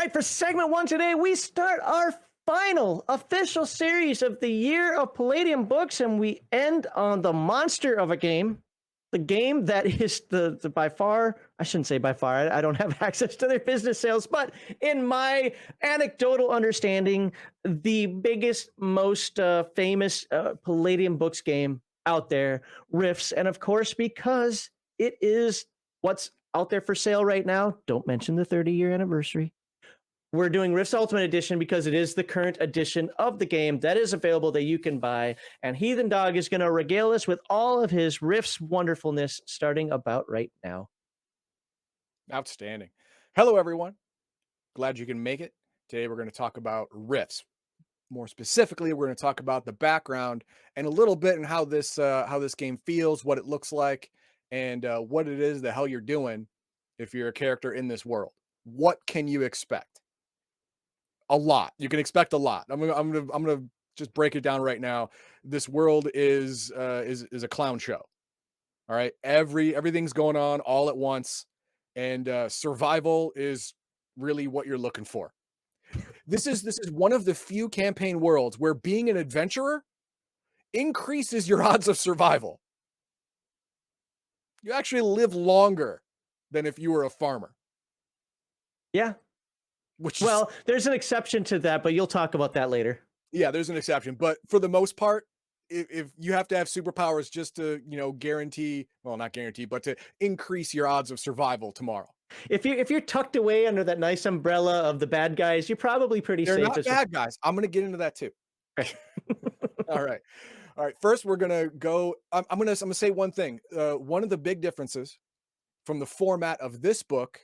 right, for segment one today, we start our final official series of the year of Palladium books, and we end on the monster of a game. The game that is the by far, I shouldn't say by far, I don't have access to their business sales, but in my anecdotal understanding, the biggest, most famous Palladium books game out there, Rifts. And of course, because it is what's out there for sale right now, don't mention the 30-year anniversary. We're doing Rifts Ultimate Edition because it is the current edition of the game that is available that you can buy. And Heathendog is going to regale us with all of his Rifts wonderfulness starting about right now. Outstanding. Hello, everyone. Glad you can make it. Today, we're going to talk about Rifts. More specifically, we're going to talk about the background and a little bit and how this game feels, what it looks like, and what it is the hell you're doing if you're a character in this world. What can you expect? A lot. You can expect a lot. I'm gonna just break it down right now. This world is a clown show. All right, everything's going on all at once, and survival is really what you're looking for. This is one of the few campaign worlds where being an adventurer increases your odds of survival. You actually live longer than if you were a farmer. Yeah. Well, there's an exception to that, but you'll talk about that later. Yeah, there's an exception, but for the most part, if you have to have superpowers just to, guarantee, well, not guarantee, but to increase your odds of survival tomorrow. If you're tucked away under that nice umbrella of the bad guys, you're probably pretty They're safe. not bad guys. I'm going to get into that too. All right. First, we're going to go. I'm going to say one thing. One of the big differences from the format of this book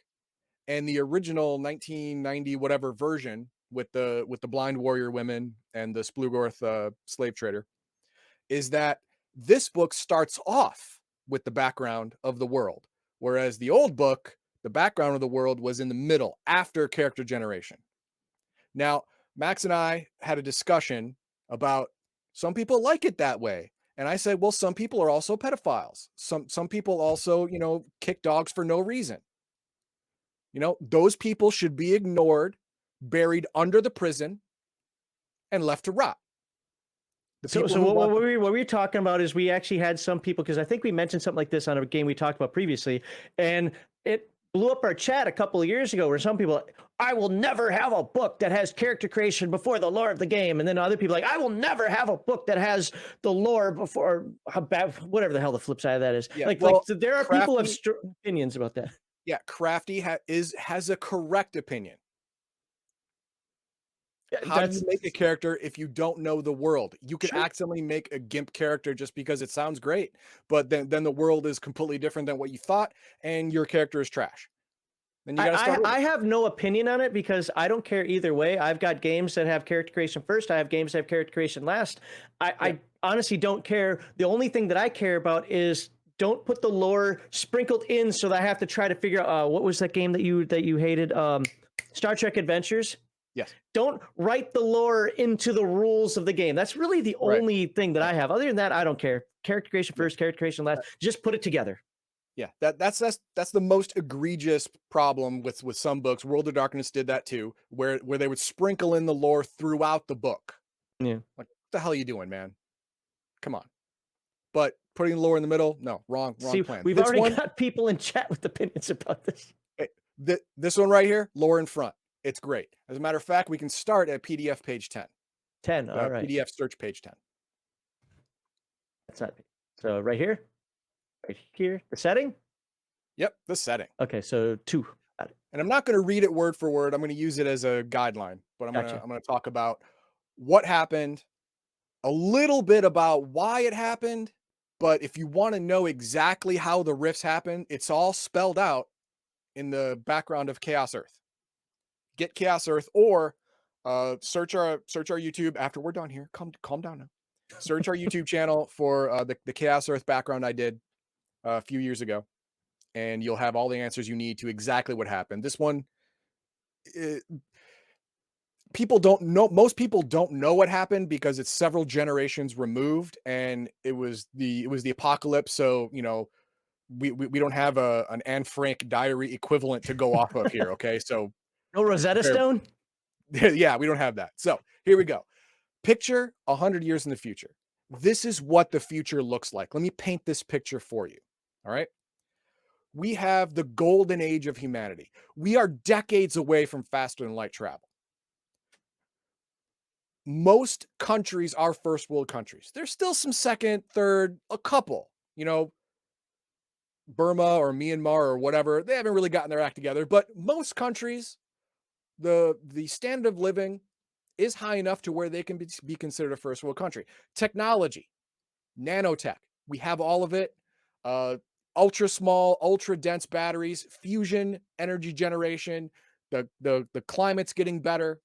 and the original 1990 whatever version with the blind warrior women and the Splugorth slave trader is that this book starts off with the background of the world, whereas the old book, the background of the world was in the middle after character generation. Now, Max and I had a discussion about some people like it that way. And I said, well, some people are also pedophiles. Some people also, kick dogs for no reason. Those people should be ignored, buried under the prison, and left to rot. So what we were talking about is we actually had some people, because I think we mentioned something like this on a game we talked about previously, and it blew up our chat a couple of years ago where some people, I will never have a book that has character creation before the lore of the game. And then other people I will never have a book that has the lore before, whatever the hell the flip side of that is. Yeah, there are people who have opinions about that. Yeah, Crafty has a correct opinion. How do you make a character if you don't know the world? You can accidentally make a GIMP character just because it sounds great, but then the world is completely different than what you thought, and your character is trash. Then you gotta start. I have no opinion on it because I don't care either way. I've got games that have character creation first. I have games that have character creation last. I honestly don't care. The only thing that I care about is don't put the lore sprinkled in so that I have to try to figure out what was that game that you hated? Star Trek Adventures. Yes. Don't write the lore into the rules of the game. That's really the only thing that I have. Other than that, I don't care. Character creation first, character creation last. Just put it together. Yeah, that's the most egregious problem with some books. World of Darkness did that too, where they would sprinkle in the lore throughout the book. Yeah. Like, what the hell are you doing, man? Come on. But putting the lore in the middle, no, wrong plan. We've already got people in chat with opinions about this. This one right here, lore in front. It's great. As a matter of fact, we can start at PDF page 10. 10, all right. PDF search page 10. That's not so right here, the setting. Yep, the setting. Okay, so 2. And I'm not going to read it word for word. I'm going to use it as a guideline, but I'm going to talk about what happened, a little bit about why it happened. But if you want to know exactly how the rifts happen, it's all spelled out in the background of Chaos Earth. Get Chaos Earth, or search our YouTube after we're done here. Calm down now. Search our YouTube channel for the Chaos Earth background I did a few years ago, and you'll have all the answers you need to exactly what happened. This one, people don't know. Most people don't know what happened because it's several generations removed, and it was the apocalypse. So we don't have an Anne Frank diary equivalent to go off of here. Okay, so No Rosetta Fair. Stone? Yeah, we don't have that. So here we go. Picture 100 years in the future. This is what the future looks like. Let me paint this picture for you. All right. We have the golden age of humanity. We are decades away from faster than light travel. Most countries are first world countries. There's still some second, third, a couple, Burma or Myanmar or whatever. They haven't really gotten their act together, but most countries, the standard of living is high enough to where they can be considered a first world country. Technology, nanotech, we have all of it. Ultra small, ultra dense batteries, fusion energy generation. The climate's getting better,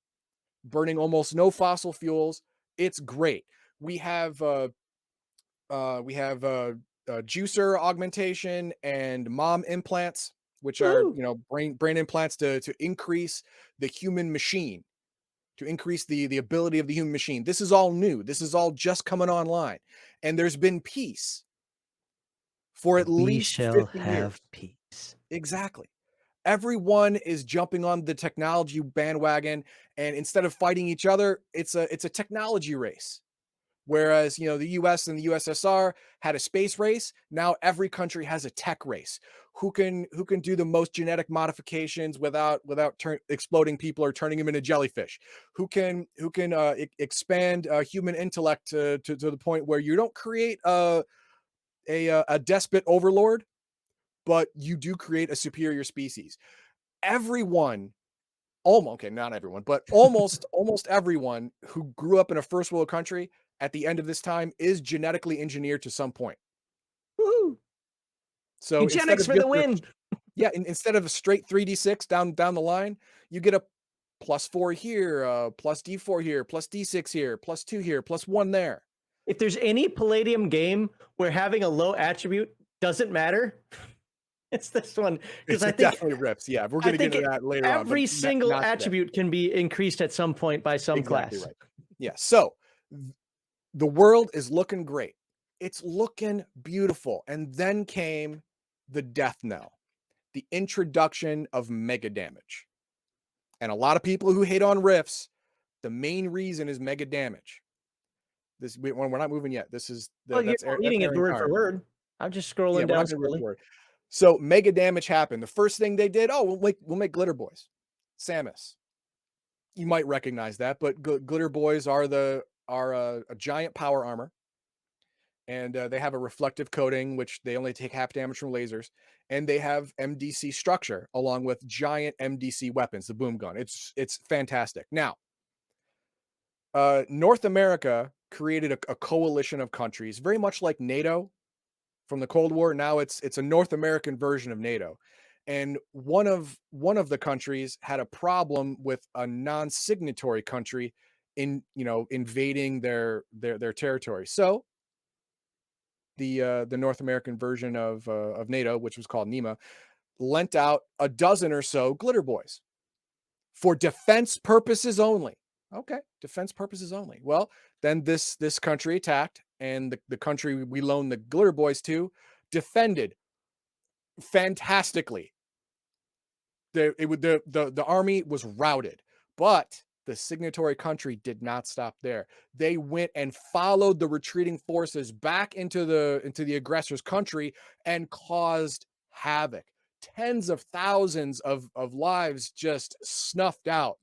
burning almost no fossil fuels. It's great. We have juicer augmentation and mom implants, which are Woo! brain implants to increase the human machine, to increase the ability of the human machine. This is all new. This is all just coming online, and there's been peace for at We least shall 50 have years. peace. Exactly. Everyone is jumping on the technology bandwagon, and instead of fighting each other, it's a technology race. Whereas, the US and the USSR had a space race, now every country has a tech race. Who can do the most genetic modifications without exploding people or turning them into jellyfish? Who can expand human intellect to the point where you don't create a despot overlord, but you do create a superior species. Everyone, almost, okay, not everyone, but almost everyone who grew up in a first world country at the end of this time is genetically engineered to some point. Woo! So instead Eugenics of for the just win. instead of a straight 3d6 down the line, you get a +4 here, plus d4 here, plus d6 here, +2 here, +1 there. If there's any Palladium game where having a low attribute doesn't matter, it's this one. Because It's I think definitely rips. Yeah, we're I gonna get think into that later on, but every single not today. attribute can be increased at some point by some Exactly class. right. Yeah. So the world is looking great. It's looking beautiful. And then came the death knell, the introduction of mega damage. And a lot of people who hate on riffs, the main reason is mega damage. We're not moving yet. This is Well, you're that's not that's reading it airing word for hard. word. I'm just Yeah, scrolling we're down not going to word for slowly. word. So mega damage happened. The first thing they did, we'll make glitter boys, Samus. You might recognize that, but glitter boys are a giant power armor, and they have a reflective coating, which they only take half damage from lasers, and they have MDC structure along with giant MDC weapons, the boom gun. It's fantastic. Now, North America created a coalition of countries, very much like NATO from the Cold War. Now it's a North American version of NATO. And one of the countries had a problem with a non-signatory country invading their territory. So the North American version of NATO, which was called NEMA, lent out a dozen or so glitter boys for defense purposes only. Okay, defense purposes only. Well, then this country attacked, and the country we loaned the glitter boys to defended fantastically. The army was routed, but the signatory country did not stop there. They went and followed the retreating forces back into the aggressor's country and caused havoc. Tens of thousands of lives just snuffed out,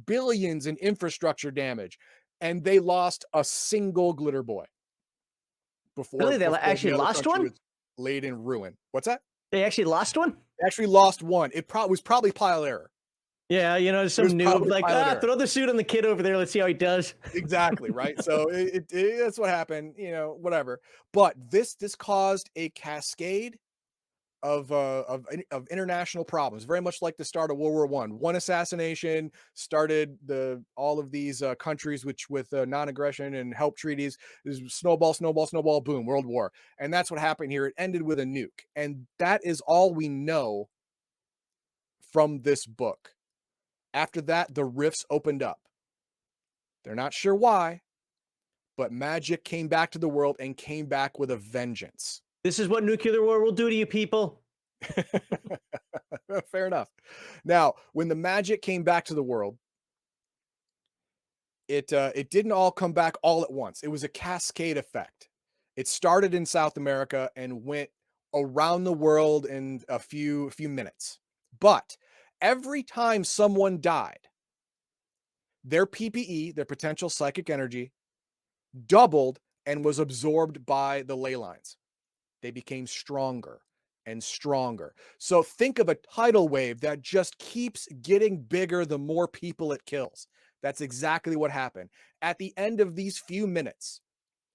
billions in infrastructure damage, and they lost a single glitter boy Really, they before actually the other lost country one? was laid in ruin. What's that? They actually lost one? They actually lost one. It was probably pile error. Yeah, It was some noob probably like, pilot error. throw the suit on the kid over there. Let's see how he does. Exactly, right? So that's what happened, whatever. But this caused a cascade of international problems, very much like the start of World War One. One assassination started all of these countries which with non-aggression and help treaties. Snowball, snowball, snowball, boom, World War. And that's what happened here. It ended with a nuke. And that is all we know from this book. After that, the rifts opened up. They're not sure why, but magic came back to the world and came back with a vengeance. This is what nuclear war will do to you people. Fair enough. Now, when the magic came back to the world, it didn't all come back all at once. It was a cascade effect. It started in South America and went around the world in a few minutes. But every time someone died, their PPE, their potential psychic energy, doubled and was absorbed by the ley lines. They became stronger and stronger. So think of a tidal wave that just keeps getting bigger the more people it kills. That's exactly what happened. At the end of these few minutes,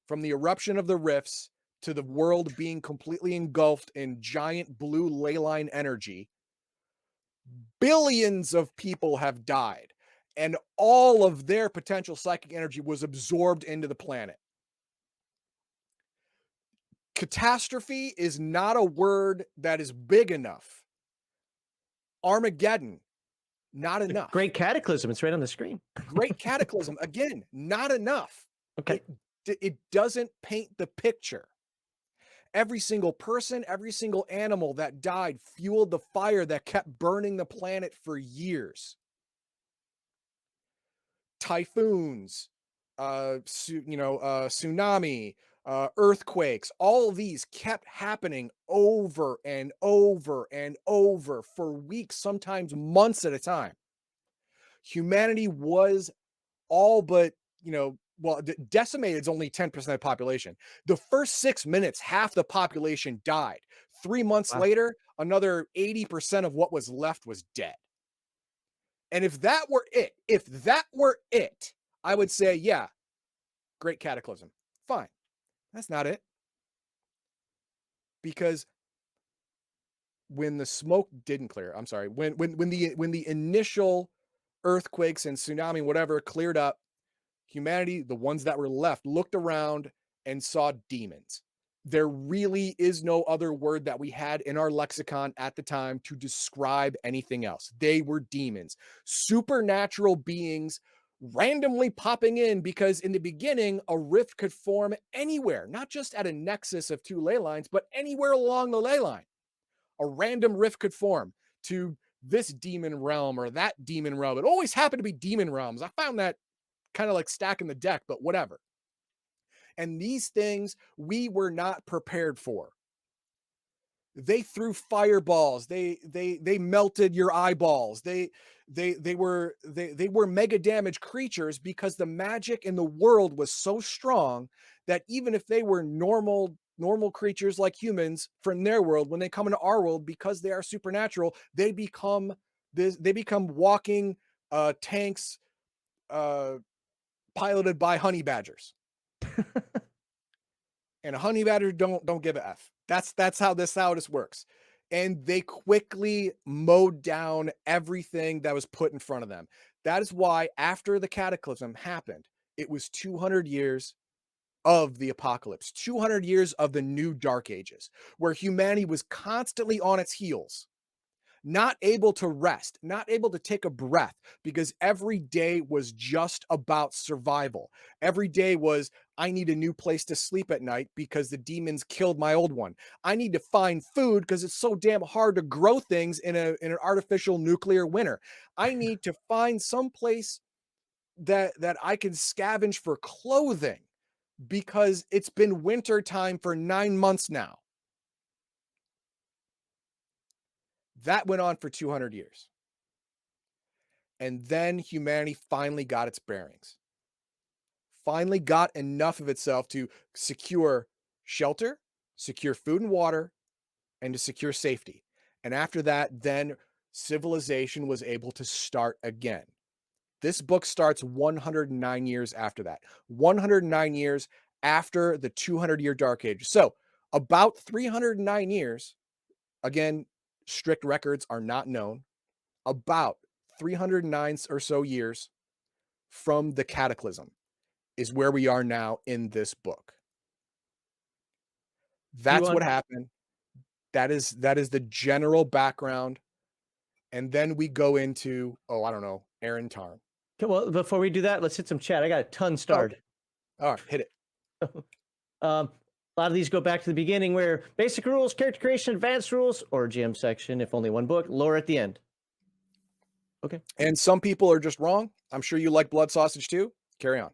from the eruption of the rifts to the world being completely engulfed in giant blue ley line energy, billions of people have died, and all of their potential psychic energy was absorbed into the planet. Catastrophe is not a word that is big enough. Armageddon, not enough. Great cataclysm. It's right on the screen. Great cataclysm, again, not enough. Okay. It doesn't paint the picture. Every single person, every single animal that died fueled the fire that kept burning the planet for years. Typhoons, tsunami, earthquakes, all of these kept happening over and over and over for weeks, sometimes months at a time. Humanity was all but, decimated is only 10% of the population. The first 6 minutes, half the population died. 3 months Wow. later, another 80% of what was left was dead. And if that were it, I would say, yeah, great cataclysm. Fine. That's not it. Because when the smoke didn't clear, I'm sorry, when the initial earthquakes and tsunami, whatever, cleared up, humanity, the ones that were left, looked around and saw demons. There really is no other word that we had in our lexicon at the time to describe anything else. They were demons, supernatural beings randomly popping in because in the beginning, a rift could form anywhere, not just at a nexus of two ley lines, but anywhere along the ley line. A random rift could form to this demon realm or that demon realm. It always happened to be demon realms. I found that kind of like stacking the deck, but whatever. And these things we were not prepared for. They threw fireballs. They melted your eyeballs. They were mega damage creatures because the magic in the world was so strong that even if they were normal creatures like humans from their world, when they come into our world, because they are supernatural, they become walking tanks piloted by honey badgers. And a honey badger don't give a F. That's how this works. And they quickly mowed down everything that was put in front of them. That is why after the cataclysm happened, it was 200 years of the apocalypse, 200 years of the new dark ages, where humanity was constantly on its heels, not able to rest, not able to take a breath, because every day was just about survival. Every day was, I need a new place to sleep at night because the demons killed my old one. I need to find food because it's so damn hard to grow things in an artificial nuclear winter. I need to find some place that I can scavenge for clothing because it's been winter time for 9 months now. That went on for 200 years. And then humanity finally got its bearings, finally got enough of itself to secure shelter, secure food and water, and to secure safety. And after that, then civilization was able to start again. This book starts 109 years after that, 109 years after the 200-year dark age. So about 309 years, again, strict records are not known, about 309 or so years from the cataclysm is where we are now in this book. You That's want what happened. That is the general background. And then we go into, oh, I don't know, Aaron Tarn. okay, well, before we do that, let's hit some chat. I got a ton Oh, starred. okay. All right, hit it. Um, lot of these go back to the beginning where basic rules, character creation, advanced rules, or GM section, if only one book, lore at the end. Okay. And some people are just wrong. I'm sure you like blood sausage too. Carry on.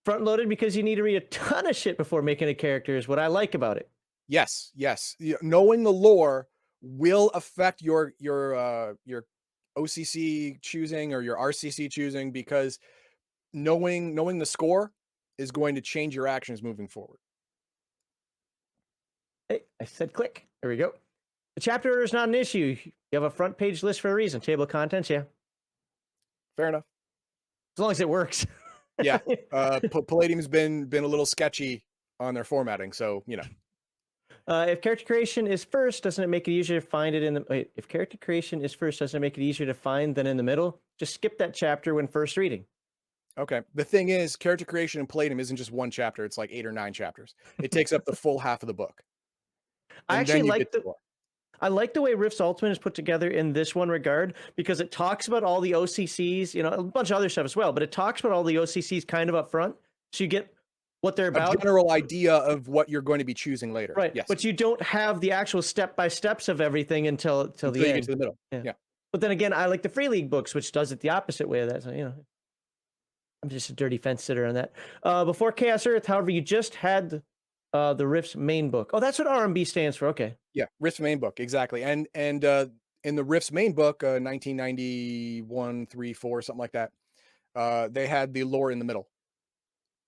Front loaded because you need to read a ton of shit before making a character is what I like about it. Yes, yes. Knowing the lore will affect your OCC choosing or your RCC choosing, because knowing the score is going to change your actions moving forward. Hey, I said click. There we go. The chapter order is not an issue. You have a front page list for a reason. Table of contents, yeah. Fair enough. As long as it works. Yeah. Palladium's been a little sketchy on their formatting, so you know. If character creation is first, doesn't it make it easier to find it in the... Wait, if character creation is first, doesn't it make it easier to find than in the middle? Just skip that chapter when first reading. Okay. The thing is, character creation in Palladium isn't just one chapter. It's like 8 or 9 chapters. It takes up the full half of the book. I And actually then you like get to lore. I like the way Rift's Ultimate is put together in this one regard, because it talks about all the OCCs, you know, a bunch of other stuff as well, but it talks about all the OCCs kind of up front. So you get what they're A about. general idea of what you're going to be choosing later. Right. Yes. But you don't have the actual step-by-steps of everything until the you end. get to the middle. Yeah. But then again, I like the Free League books, which does it the opposite way of that. So, you know, I'm just a dirty fence sitter on that. Before Chaos Earth, however, you just had the Rift's main book. Oh, that's what RMB stands for. Okay. Yeah, Rift's main book, exactly. And in the Rift's main book, 1991, 3, 4, something like that, they had the lore in the middle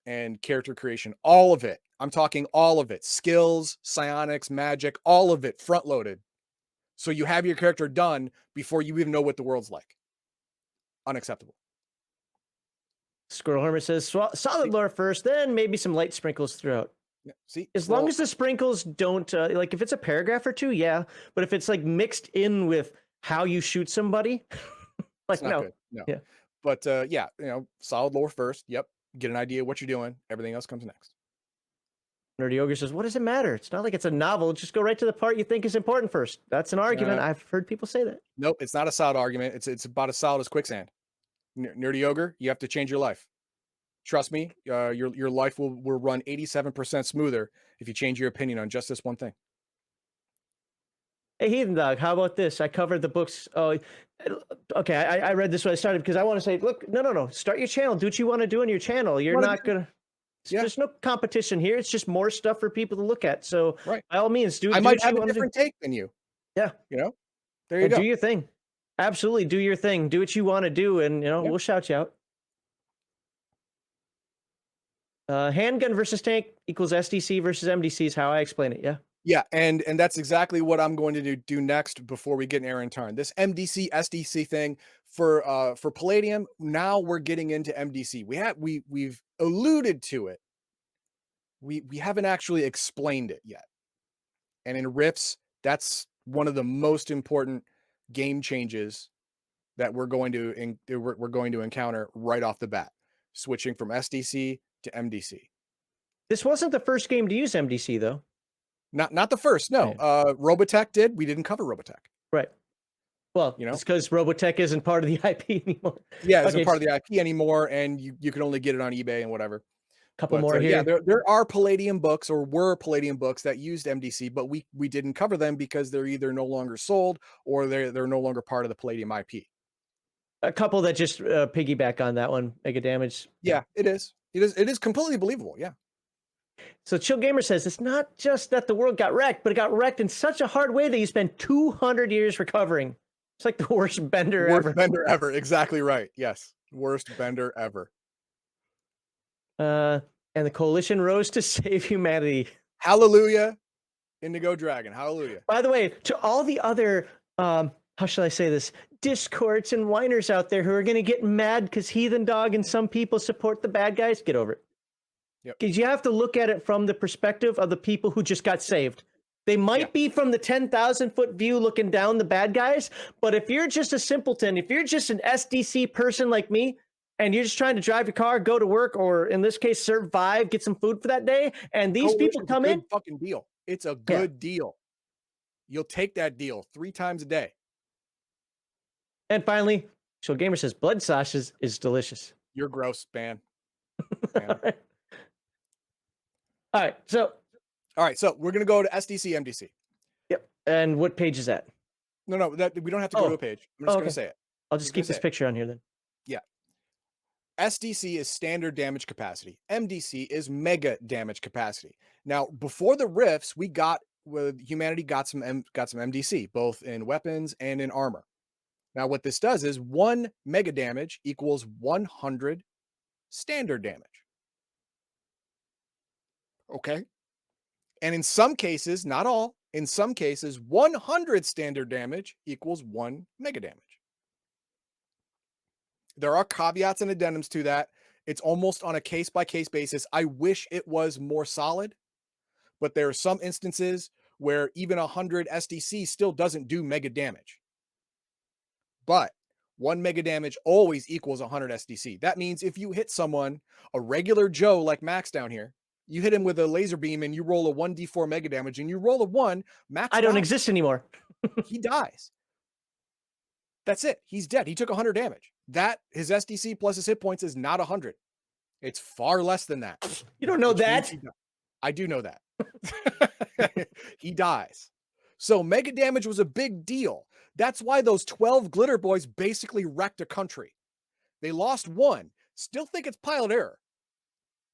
and character creation, all of it. I'm talking all of it. Skills, psionics, magic, all of it front loaded. So you have your character done before you even know what the world's like. Unacceptable. Squirrel Hermit says solid lore first, then maybe some light sprinkles throughout. Yeah, see, As long as the sprinkles don't, like if it's a paragraph or two, yeah. But if it's like mixed in with how you shoot somebody, like it's not no. good. No. Yeah. But yeah, you know, solid lore first. Yep. Get an idea of what you're doing. Everything else comes next. Nerdy Ogre says, what does it matter? It's not like it's a novel. Just go right to the part you think is important first. That's an argument. I've heard people say that. Nope, it's not a solid argument. It's about as solid as quicksand. Nerdy Ogre, you have to change your life. Trust me, your life will run 87% smoother if you change your opinion on just this one thing. Hey, Heathendog, how about this? I covered the books. Oh, okay. I read this when I started because I want to say, look, no. Start your channel. Do what you want to do on your channel. You're not going to... There's no competition here. It's just more stuff for people to look at. So by all means, do. I might have a different take than you. Yeah. You know, there you go. Do your thing. Absolutely, do your thing. Do what you want to do, and you know we'll shout you out. Handgun versus tank equals SDC versus MDC is how I explain it. Yeah. Yeah, and that's exactly what I'm going to do next before we get Aaron Tarn. This MDC SDC thing for Palladium. Now we're getting into MDC. We've alluded to it. We haven't actually explained it yet. And in Rifts, that's one of the most important game changes that we're going to encounter right off the bat, switching from SDC to MDC. This wasn't the first game to use MDC though. Not the first, no. Robotech did. We didn't cover Robotech. Right. Well, you know, it's because Robotech isn't part of the IP anymore. Yeah, it's not part of the IP anymore, and you can only get it on eBay and whatever. Couple more here. Yeah, there are Palladium books, or were Palladium books that used MDC, but we didn't cover them because they're either no longer sold or they're no longer part of the Palladium IP. A couple that just piggyback on that one, Mega Damage. Yeah, it is. It is completely believable. Yeah. So Chill Gamer says it's not just that the world got wrecked, but it got wrecked in such a hard way that you spend 200 years recovering. It's like the worst bender ever. Worst bender ever. Exactly right. Yes. Worst bender ever. And the coalition rose to save humanity. Hallelujah. Indigo Dragon. Hallelujah. By the way, to all the other, how shall I say this, discords and whiners out there who are going to get mad because Heathendog and some people support the bad guys, get over it. Because you have to look at it from the perspective of the people who just got saved. They might be from the 10,000-foot view looking down the bad guys, but if you're just a simpleton, if you're just an SDC person like me, and you're just trying to drive your car, go to work, or in this case, survive, get some food for that day, and these people come in... fucking deal. It's a good deal. You'll take that deal 3 times a day. And finally, Chill Gamer says, blood sausages is delicious. You're gross, man. man. All right. So, All right, so we're gonna go to SDC MDC. yep. And what page is that? No, that we don't have to go to a Oh, page. I'm oh, just gonna okay. say it. I'll I'm just just gonna keep say this it. picture on here then. Yeah. SDC is standard damage capacity. MDC is mega damage capacity. Now, before the rifts, humanity got some MDC, both in weapons and in armor. Now, what this does is 1 mega damage equals 100 standard damage. Okay. And in some cases, not all, in some cases, 100 standard damage equals 1 mega damage. There are caveats and addendums to that. It's almost on a case by case basis. I wish it was more solid, but there are some instances where even 100 SDC still doesn't do mega damage. But 1 mega damage always equals 100 SDC. That means if you hit someone, a regular Joe like Max down here, you hit him with a laser beam and you roll a 1d4 mega damage and you roll a 1, Max I don't dies. exist anymore. He dies. That's it. He's dead. He took 100 damage. That his SDC plus his hit points is not 100. It's far less than that. You don't know that? I do know that. He dies. So mega damage was a big deal. That's why those 12 glitter boys basically wrecked a country. They lost 1. Still think it's pilot error.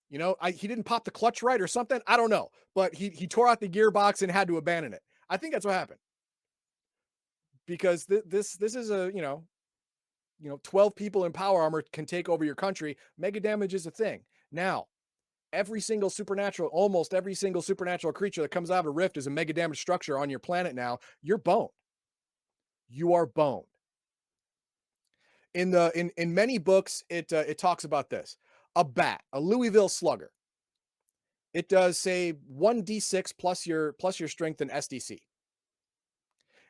You know, he didn't pop the clutch right or something. I don't know, but he tore out the gearbox and had to abandon it. I think that's what happened. Because this is a, 12 people in power armor can take over your country. Mega damage is a thing. Now, almost every single supernatural creature that comes out of a rift is a mega damage structure on your planet now. You're boned. You are boned. In many books, it talks about this. A bat, a Louisville slugger. It does say 1d6 plus your strength and SDC.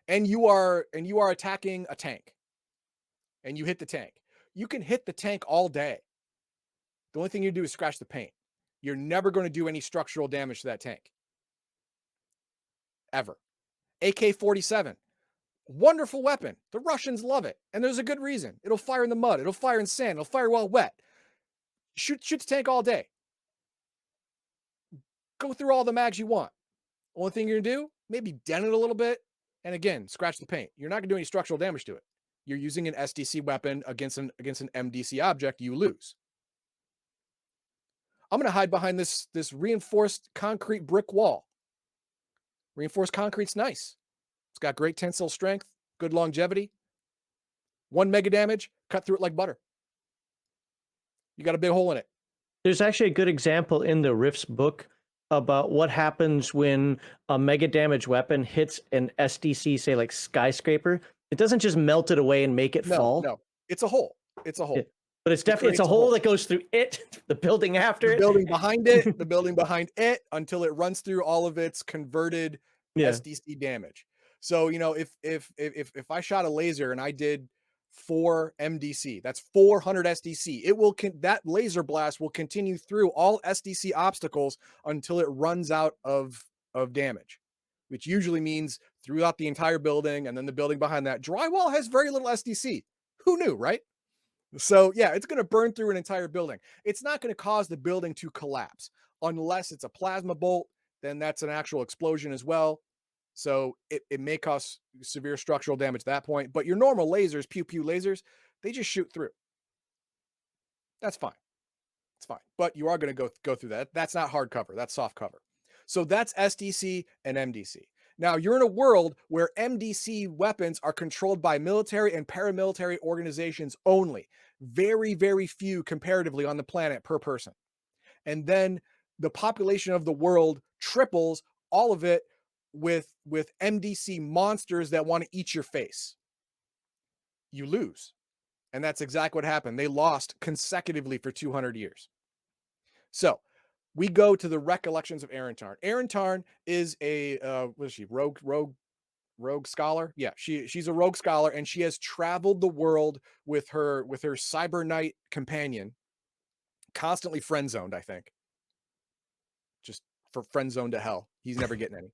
And you are attacking a tank. And you hit the tank. You can hit the tank all day. The only thing you do is scratch the paint. You're never going to do any structural damage to that tank. Ever. AK-47. Wonderful weapon. The Russians love it. And there's a good reason. It'll fire in the mud. It'll fire in sand. It'll fire while wet. Shoot the tank all day. Go through all the mags you want. Only thing you're going to do, maybe dent it a little bit. And again, scratch the paint. You're not going to do any structural damage to it. You're using an SDC weapon against an MDC object, you lose. I'm going to hide behind this reinforced concrete brick wall. Reinforced concrete's nice. It's got great tensile strength, good longevity. 1 mega damage, cut through it like butter. You got a big hole in it. There's actually a good example in the Rifts book about what happens when a mega damage weapon hits an SDC, say like skyscraper. It doesn't just melt it away and make it fall. No, it's a hole. It's a hole. Yeah. But it's definitely it's a hole that goes through the building after the building behind it, the building behind it, until it runs through all of its converted SDC damage. So, if I shot a laser and I did 4 MDC, that's 400 SDC. That laser blast will continue through all SDC obstacles until it runs out of damage, which usually means throughout the entire building and then the building behind that. Drywall has very little SDC. Who knew, right? So yeah, it's going to burn through an entire building. It's not going to cause the building to collapse unless it's a plasma bolt. Then that's an actual explosion as well. So it may cause severe structural damage at that point. But your normal lasers, pew pew lasers, they just shoot through. That's fine. It's fine. But you are going to go through that. That's not hard cover. That's soft cover. So that's SDC and MDC. Now, you're in a world where MDC weapons are controlled by military and paramilitary organizations only. Very, very few comparatively on the planet per person. And then the population of the world triples, all of it with MDC monsters that want to eat your face. You lose. And that's exactly what happened. They lost consecutively for 200 years. So, we go to the recollections of Erin Tarn. Erin Tarn is a what is she? Rogue scholar? Yeah, she's a rogue scholar, and she has traveled the world with her cyber knight companion, constantly friend zoned, I think. Just for friend zone to hell. He's never getting any.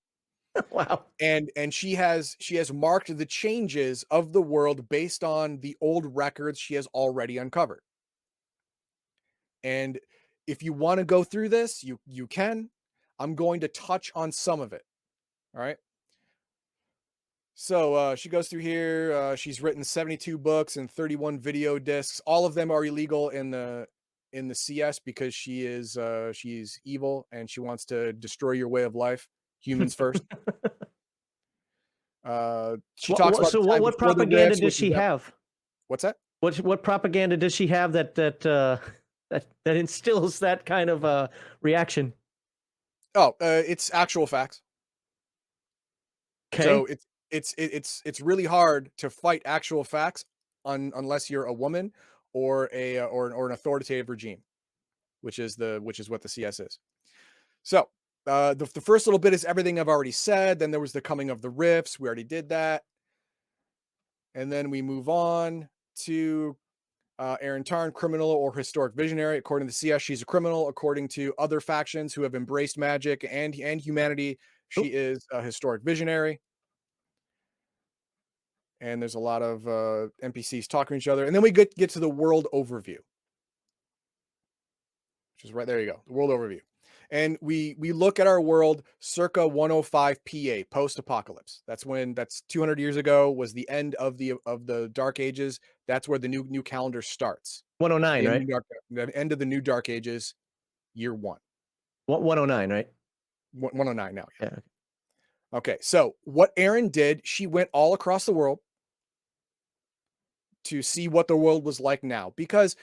Wow. And she has marked the changes of the world based on the old records she has already uncovered. And if you want to go through this, you can. I'm going to touch on some of it. All right. So she goes through here. She's written 72 books and 31 video discs. All of them are illegal in the CS because she's evil and she wants to destroy your way of life. Humans first. She talks about So the time what before the propaganda rifts, does which is she have? what's that? What propaganda does she have that that instills that kind of reaction? Oh, it's actual facts. So Okay. it's really hard to fight actual facts unless you're a woman or or an authoritative regime, which is what the CS is. So the first little bit is everything I've already said. Then there was the coming of the rifts. We already did that, and then we move on to Aaron Tarn, criminal or historic visionary. According to the CS, she's a criminal. According to other factions who have embraced magic and humanity, she Oh, is a historic visionary. And there's a lot of NPCs talking to each other. And then we get to the world overview, which is right there. You go, the world overview. And we look at our world circa 105 PA, post apocalypse. That's 200 years ago was the end of the Dark Ages. That's where the new calendar starts. 109, right? The end of the new Dark Ages, year one. 109, right? 109 now. Yeah. Okay, so what Erin did, she went all across the world to see what the world was like now, because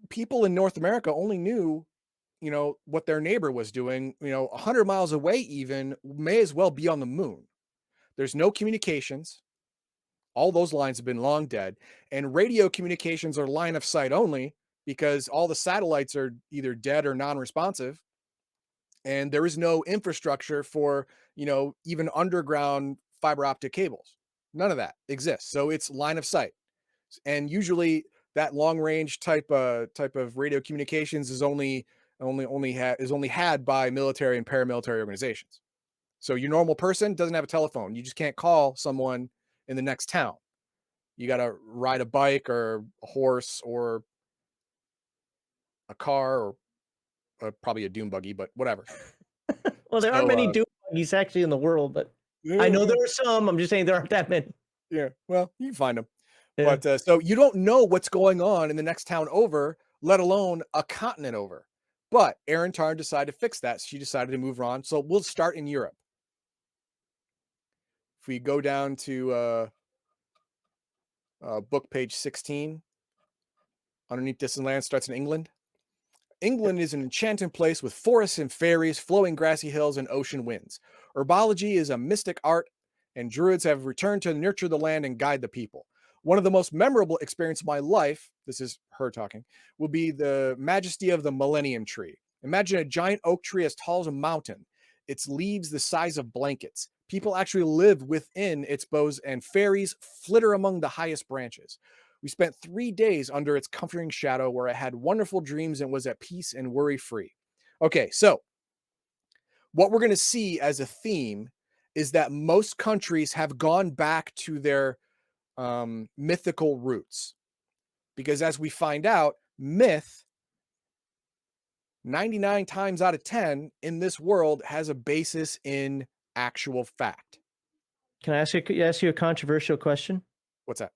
people in North America only knew, what their neighbor was doing, 100 miles away, even may as well be on the moon. There's no communications. All those lines have been long dead, and radio communications are line of sight only because all the satellites are either dead or non-responsive. And there is no infrastructure for, even underground fiber optic cables. None of that exists. So it's line of sight. And usually that long range type of radio communications is only had by military and paramilitary organizations. So your normal person doesn't have a telephone. You just can't call someone in the next town. You got to ride a bike or a horse or a car or probably a dune buggy, but whatever. Well, there aren't So many dune buggies actually in the world, but I yeah, know well, there are some. I'm just saying there aren't that many. yeah, well, you can find them. Yeah. But so you don't know what's going on in the next town over, let alone a continent over. But Erin Tarn decided to fix that. She decided to move on. So we'll start in Europe. If we go down to book page 16, underneath distant land starts in England. England is an enchanting place with forests and fairies, flowing grassy hills, and ocean winds. Herbology is a mystic art, and druids have returned to nurture the land and guide the people. One of the most memorable experiences of my life, this is her talking, will be the majesty of the Millennium Tree. Imagine a giant oak tree as tall as a mountain, its leaves the size of blankets. People actually live within its boughs, and fairies flitter among the highest branches. We spent 3 days under its comforting shadow where I had wonderful dreams and was at peace and worry free. Okay, so what we're going to see as a theme is that most countries have gone back to their mythical roots. Because as we find out, myth 99 times out of 10 in this world has a basis in actual fact. Can I ask you a controversial question? What's that?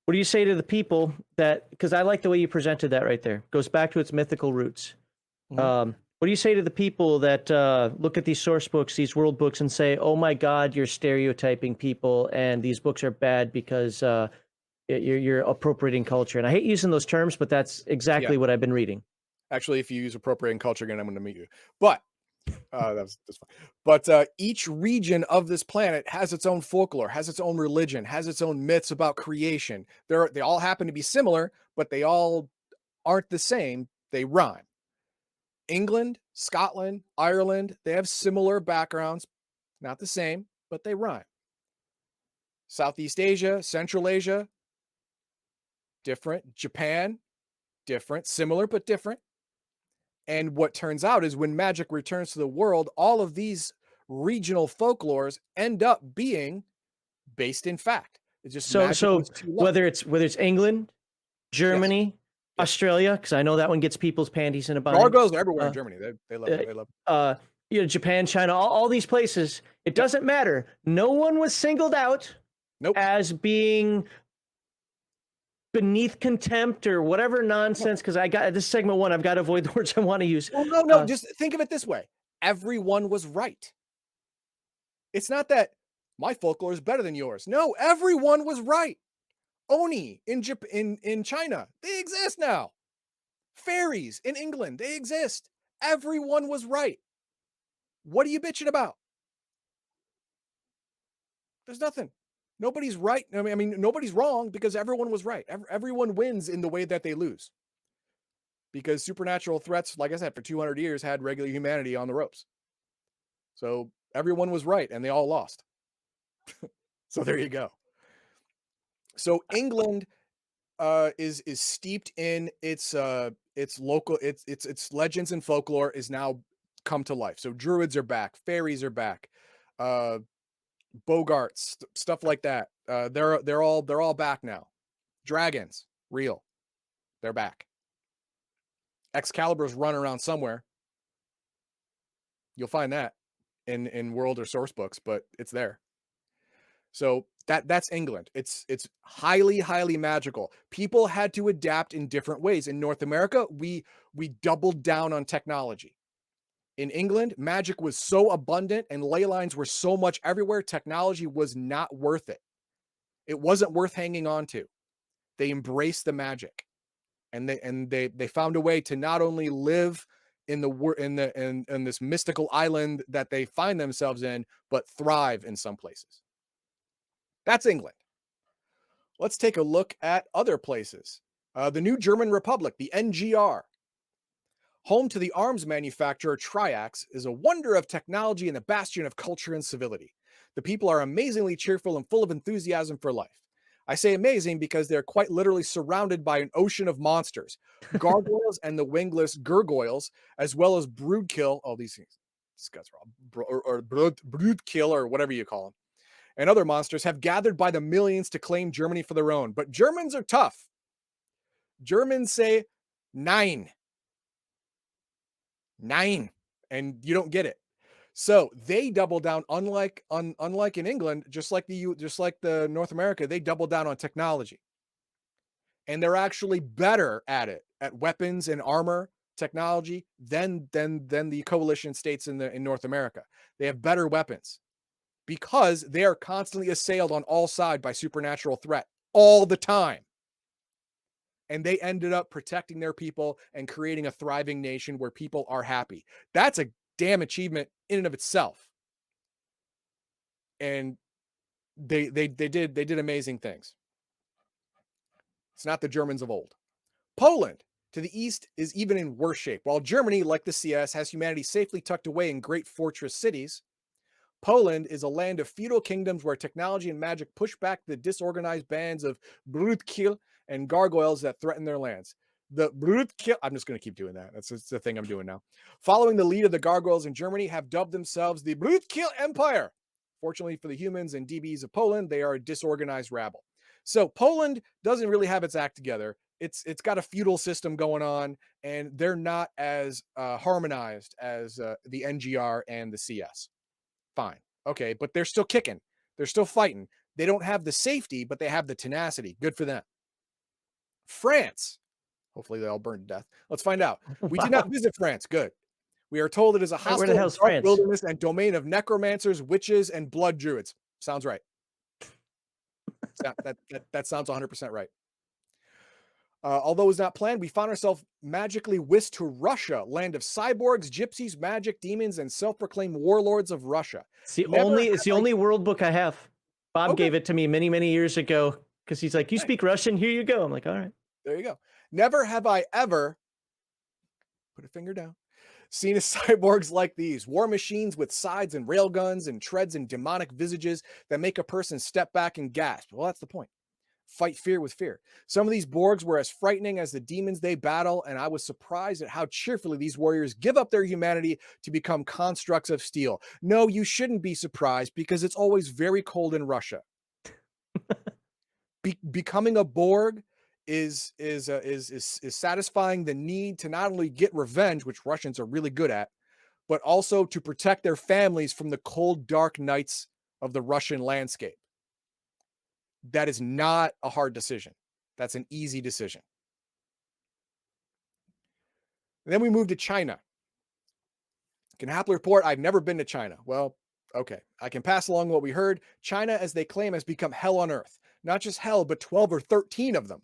What do you say to the people that, because I like the way you presented that right there, goes back to its mythical roots. Mhm. What do you say to the people that look at these source books, these world books, and say, oh my God, you're stereotyping people and these books are bad because you're appropriating culture? And I hate using those terms, but that's Yeah. exactly what I've been reading. Actually, if you use appropriating culture again, I'm going to meet you. But that's fine. But each region of this planet has its own folklore, has its own religion, has its own myths about creation. They all happen to be similar, but they all aren't the same. They rhyme. England, Scotland, Ireland, they have similar backgrounds, not the same, but they rhyme. Southeast Asia, Central Asia, different. Japan, different. Similar, but different. And what turns out is when magic returns to the world, all of these regional folklores end up being based in fact. It's just magic So was too low. whether it's England, Yes. Germany, Australia, because I know that one gets people's panties in a bind. Gargoyles are everywhere in Uh, Germany. They love it. They love it. Japan, China, all these places. It doesn't matter. No one was singled out Nope. as being beneath contempt or whatever nonsense. Because I got this segment one, I've got to avoid the words I want to use. Well, no. Just think of it this way: everyone was right. It's not that my folklore is better than yours. No, everyone was right. Oni in China, they exist now. Fairies in England, they exist. Everyone was right. What are you bitching about? There's nothing. Nobody's right. I mean, nobody's wrong because everyone was right. Everyone wins in the way that they lose. Because supernatural threats, like I said, for 200 years had regular humanity on the ropes. So everyone was right and they all lost. So there you go. So England is steeped in its local its legends and folklore is now come to life. So druids are back, fairies are back, bogarts, stuff like that. They're all back now. Dragons, real, they're back. Excalibur's running around somewhere. You'll find that in world or source books, but it's there. So that's England. It's highly magical. People had to adapt in different ways. In North America, we doubled down on technology. In England, magic was so abundant and ley lines were so much everywhere, technology was not worth it. It wasn't worth hanging on to. They embraced the magic. And they found a way to not only live in this mystical island that they find themselves in, but thrive in some places. That's England. Let's take a look at other places. The New German Republic, the NGR. Home to the arms manufacturer Triax, is a wonder of technology and a bastion of culture and civility. The people are amazingly cheerful and full of enthusiasm for life. I say amazing because they're quite literally surrounded by an ocean of monsters, gargoyles and the wingless gurgoyles, as well as broodkill. Oh, these things. These guys are all broodkill or whatever you call them. And other monsters have gathered by the millions to claim Germany for their own. But Germans are tough. Germans say 9. 9. And you don't get it. So they double down, unlike in England, just like the North America, they double down on technology. And they're actually better at it, at weapons and armor technology than the coalition states in North America. They have better weapons, because they are constantly assailed on all sides by supernatural threat all the time. And they ended up protecting their people and creating a thriving nation where people are happy. That's a damn achievement in and of itself. And they did amazing things. It's not the Germans of old. Poland, to the east, is even in worse shape. While Germany, like the CS, has humanity safely tucked away in great fortress cities, Poland is a land of feudal kingdoms where technology and magic push back the disorganized bands of broodkill and gargoyles that threaten their lands. The broodkill, I'm just going to keep doing that. That's the thing I'm doing now. Following the lead of the gargoyles in Germany, have dubbed themselves the broodkill Empire. Fortunately for the humans and DBs of Poland, they are a disorganized rabble. So Poland doesn't really have its act together. It's got a feudal system going on, and they're not as harmonized as the NGR and the CS. Fine. Okay, but they're still kicking. They're still fighting. They don't have the safety, but they have the tenacity. Good for them. France. Hopefully they all burn to death. Let's find out. We did not visit France. Good. We are told it is a hostile dark wilderness and domain of necromancers, witches, and blood druids. Sounds right. That sounds 100% right. Although it was not planned, we found ourselves magically whisked to Russia, land of cyborgs, gypsies, magic, demons, and self-proclaimed warlords of Russia. It's the only world book I have. Bob gave it to me many years ago because he's like, "You speak Russian? Here you go." I'm like, "All right." There you go. Never have I ever, put a finger down, seen a cyborgs like these. War machines with sides and railguns and treads and demonic visages that make a person step back and gasp. Well, that's the point. Fight fear with fear. Some of these Borgs were as frightening as the demons they battle, and I was surprised at how cheerfully these warriors give up their humanity to become constructs of steel. No, you shouldn't be surprised because it's always very cold in Russia. Becoming a Borg is satisfying the need to not only get revenge, which Russians are really good at, but also to protect their families from the cold, dark nights of the Russian landscape. That is not a hard decision. That's an easy decision. And then we move to China. Can happily report I've never been to China. Well, okay. I can pass along what we heard. China, as they claim, has become hell on earth. Not just hell, but 12 or 13 of them.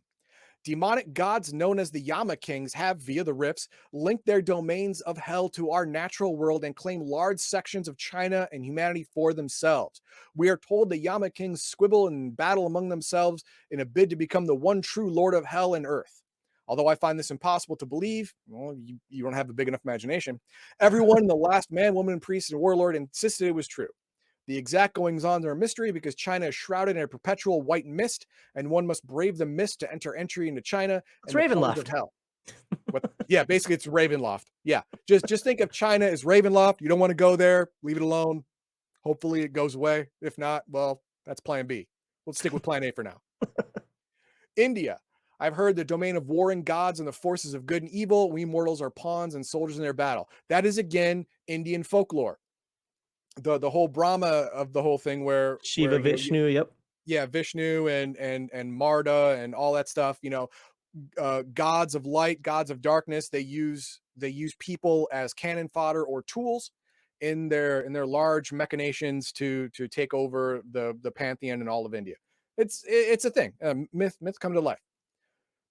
Demonic gods known as the Yama Kings have, via the rifts, linked their domains of hell to our natural world and claim large sections of China and humanity for themselves. We are told the Yama Kings squabble and battle among themselves in a bid to become the one true Lord of hell and earth. Although I find this impossible to believe, well, you don't have a big enough imagination. Everyone, the last man, woman, priest, and warlord insisted it was true. The exact goings-on are a mystery because China is shrouded in a perpetual white mist, and one must brave the mist to enter entry into China It's and the portals of Ravenloft. hell. What? Yeah, basically it's Ravenloft. Yeah, just think of China as Ravenloft. You don't want to go there. Leave it alone. Hopefully it goes away. If not, well, that's plan B. Let's stick with plan A for now. India. I've heard the domain of warring gods and the forces of good and evil. We mortals are pawns and soldiers in their battle. That is, again, Indian folklore. The whole Brahma of the whole thing where Shiva, Vishnu. Yep. yeah, Vishnu and Marda and all that stuff, gods of light, gods of darkness, they use people as cannon fodder or tools in their large machinations to take over the pantheon and all of India. It's a thing. Myths come to life.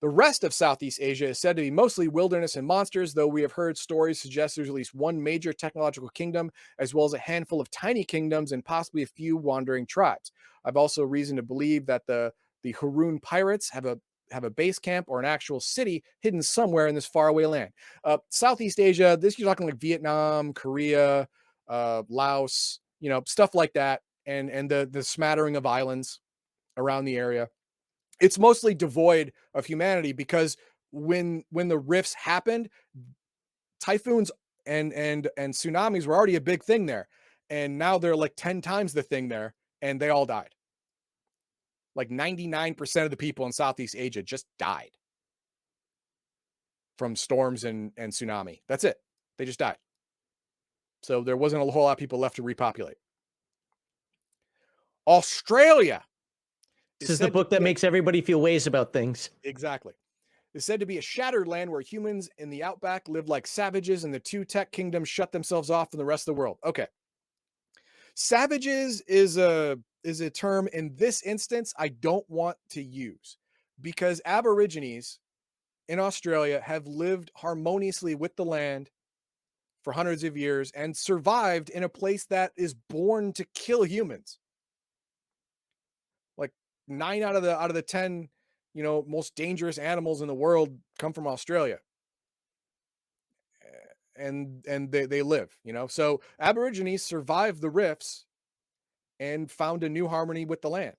The rest of Southeast Asia is said to be mostly wilderness and monsters, though we have heard stories suggest there's at least one major technological kingdom, as well as a handful of tiny kingdoms and possibly a few wandering tribes. I've also reason to believe that the Haroon pirates have a base camp or an actual city hidden somewhere in this faraway land. Southeast Asia, this you're talking like Vietnam, Korea, Laos, stuff like that, and the smattering of islands around the area. It's mostly devoid of humanity because when the rifts happened, typhoons and tsunamis were already a big thing there, and now they're like 10 times the thing there, and they all died. Like 99% of the people in Southeast Asia just died from storms and tsunami. That's it. They just died. So there wasn't a whole lot of people left to repopulate. Australia This is the book that makes everybody feel ways about things. Exactly. Is said to be a shattered land where humans in the outback live like savages and the two tech kingdoms shut themselves off from the rest of the world. Okay. Savages is a term in this instance I don't want to use because Aborigines in Australia have lived harmoniously with the land for hundreds of years and survived in a place that is born to kill humans. Like 9 out of the 10, most dangerous animals in the world come from Australia. And they live, So Aborigines survived the rifts and found a new harmony with the land.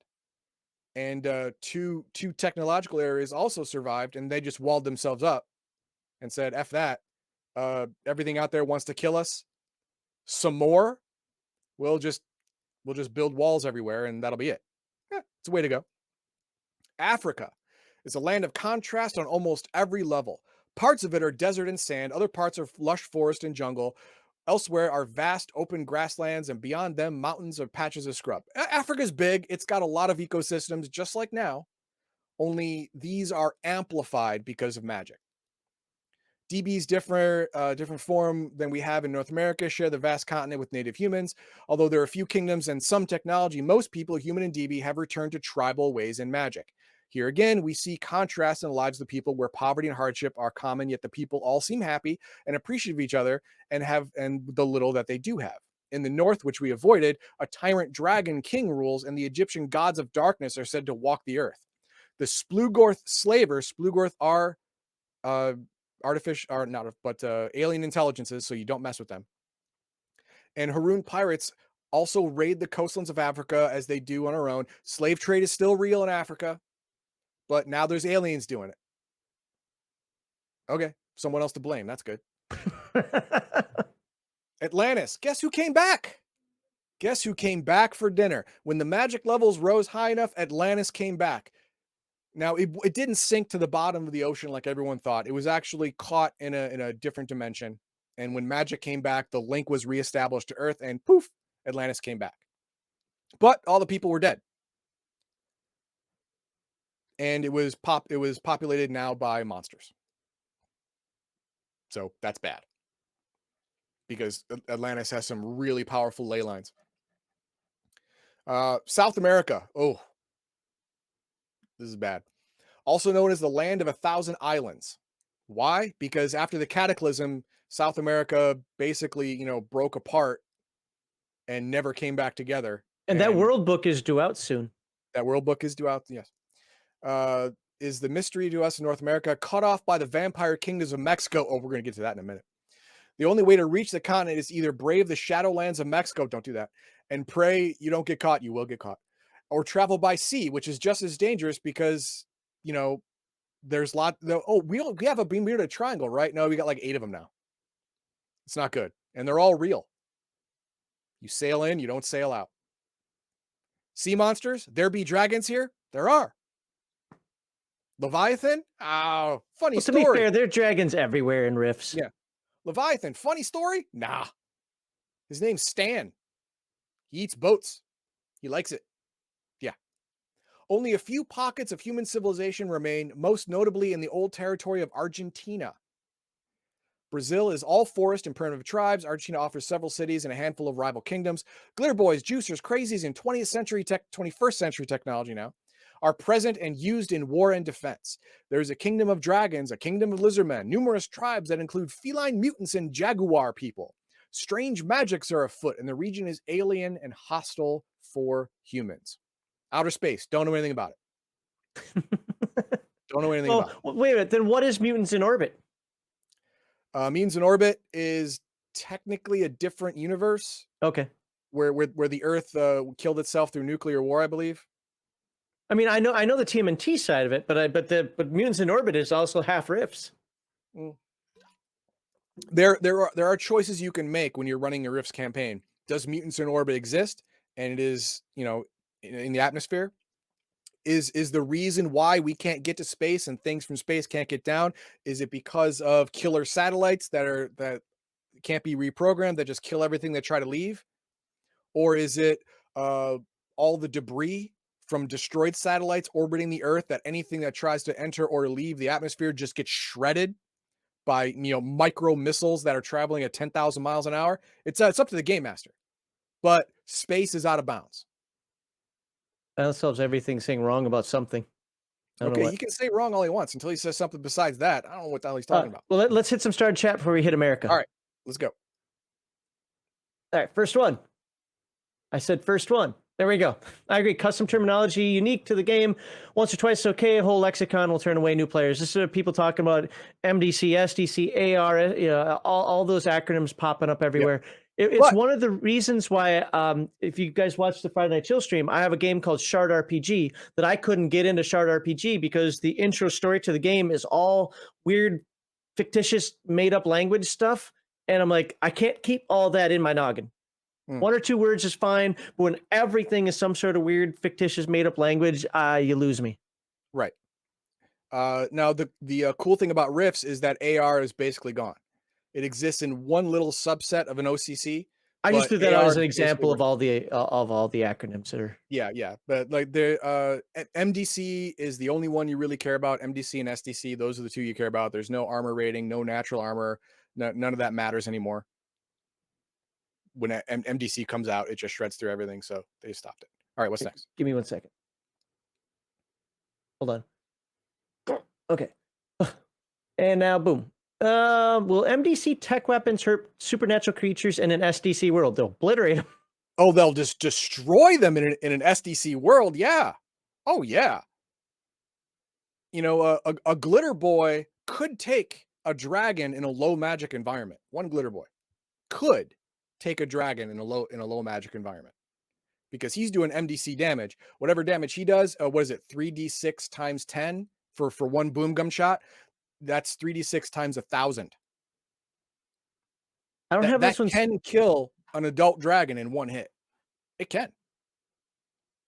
And two technological areas also survived, and they just walled themselves up and said, "F that. Everything out there wants to kill us. Some more. We'll just build walls everywhere, and that'll be it." Yeah, it's a way to go. Africa is a land of contrast on almost every level. Parts of it are desert and sand, other parts are lush forest and jungle. Elsewhere are vast open grasslands, and beyond them, mountains or patches of scrub. Africa's big. It's got a lot of ecosystems, just like now, only these are amplified because of magic. DB's different form than we have in North America, share the vast continent with native humans. Although there are a few kingdoms and some technology, most people, human and DB, have returned to tribal ways and magic. Here again, we see contrast in the lives of the people where poverty and hardship are common, yet the people all seem happy and appreciative of each other and the little that they do have. In the north, which we avoided, a tyrant dragon king rules, and the Egyptian gods of darkness are said to walk the earth. The Splugorth slavers, Splugorth are alien intelligences, so you don't mess with them. And Haroon pirates also raid the coastlands of Africa as they do on our own. Slave trade is still real in Africa, but now there's aliens doing it. Okay, someone else to blame. That's good. Atlantis. Guess who came back? Guess who came back for dinner? When the magic levels rose high enough, Atlantis came back. Now it didn't sink to the bottom of the ocean like everyone thought. It was actually caught in a different dimension. And when magic came back, the link was reestablished to Earth, and poof, Atlantis came back. But all the people were dead. And it was populated now by monsters. So that's bad. Because Atlantis has some really powerful ley lines. South America. Oh, this is bad. Also known as the land of 1,000 islands. Why? Because after the cataclysm, South America basically, broke apart and never came back together. And that world book is due out soon. That world book is due out, yes. Is the mystery to us in North America cut off by the vampire kingdoms of Mexico? Oh, we're going to get to that in a minute. The only way to reach the continent is either brave the shadowlands of Mexico, don't do that, and pray you don't get caught, you will get caught, or travel by sea, which is just as dangerous because, there's we have a Bermuda Triangle, right? No, we got like 8 of them now. It's not good. And they're all real. You sail in, you don't sail out. Sea monsters, there be dragons here? There are. Leviathan? Oh, funny Well, to story. be fair, there are dragons everywhere in Rifts. Yeah. Leviathan, funny story? Nah. His name's Stan. He eats boats. He likes it. Yeah. Only a few pockets of human civilization remain, most notably in the old territory of Argentina. Brazil is all forest and primitive tribes. Argentina offers several cities and a handful of rival kingdoms. Glitter boys, juicers, crazies, and 21st century technology now are present and used in war and defense. There's a kingdom of dragons, a kingdom of lizardmen, numerous tribes that include feline mutants and jaguar people. Strange magics are afoot, and the region is alien and hostile for humans. Outer space, don't know anything about it. Don't know anything about it. Wait a minute, then what is Mutants in Orbit? Mutants in Orbit is technically a different universe. Okay. Where the Earth killed itself through nuclear war, I believe. I mean, I know the TMNT side of it, but Mutants in Orbit is also half Rifts. There are choices you can make when you're running a Rifts campaign. Does Mutants in Orbit exist? And it is, in the atmosphere. Is the reason why we can't get to space and things from space can't get down? Is it because of killer satellites that can't be reprogrammed, that just kill everything that try to leave? Or is it all the debris from destroyed satellites orbiting the Earth, that anything that tries to enter or leave the atmosphere just gets shredded by micro missiles that are traveling at 10,000 miles an hour? It's up to the game master, but space is out of bounds. That solves everything saying wrong about something. Okay, he can say wrong all he wants until he says something besides that. I don't know what the hell he's talking about. Well, let's hit some starred chat before we hit America. All right, let's go. All right, first one. I said first one. There we go. I agree. Custom terminology, unique to the game. Once or twice is okay. A whole lexicon will turn away new players. This is people talking about MDC, SDC, AR, all those acronyms popping up everywhere. Yep. It's one of the reasons why, if you guys watch the Friday Night Chill stream, I have a game called Shard RPG that I couldn't get into Shard RPG because the intro story to the game is all weird, fictitious, made-up language stuff. And I'm like, I can't keep all that in my noggin. 1 or 2 words is fine, but when everything is some sort of weird, fictitious, made-up language, you lose me. Right. Now, the cool thing about Rifts is that AR is basically gone. It exists in one little subset of an OCC. I just threw that out as an example of all the acronyms that are. Yeah. But like MDC is the only one you really care about. MDC and SDC, those are the 2 you care about. There's no armor rating, no natural armor. None of that matters anymore. When MDC comes out, it just shreds through everything. So they stopped it. All right, what's next? Give me 1 second. Hold on. Okay. And now, boom. Will MDC tech weapons hurt supernatural creatures in an SDC world? They'll obliterate them. Oh, they'll just destroy them in an SDC world. Yeah. Oh, yeah. A glitter boy could take a dragon in a low magic environment. One glitter boy could take a dragon in a low magic environment because he's doing MDC damage. Whatever damage he does, what is it? 3d6 times 10 for one boom gum shot. That's 3d6 times 1,000. I don't have that. That this one. can kill an adult dragon in one hit. It can.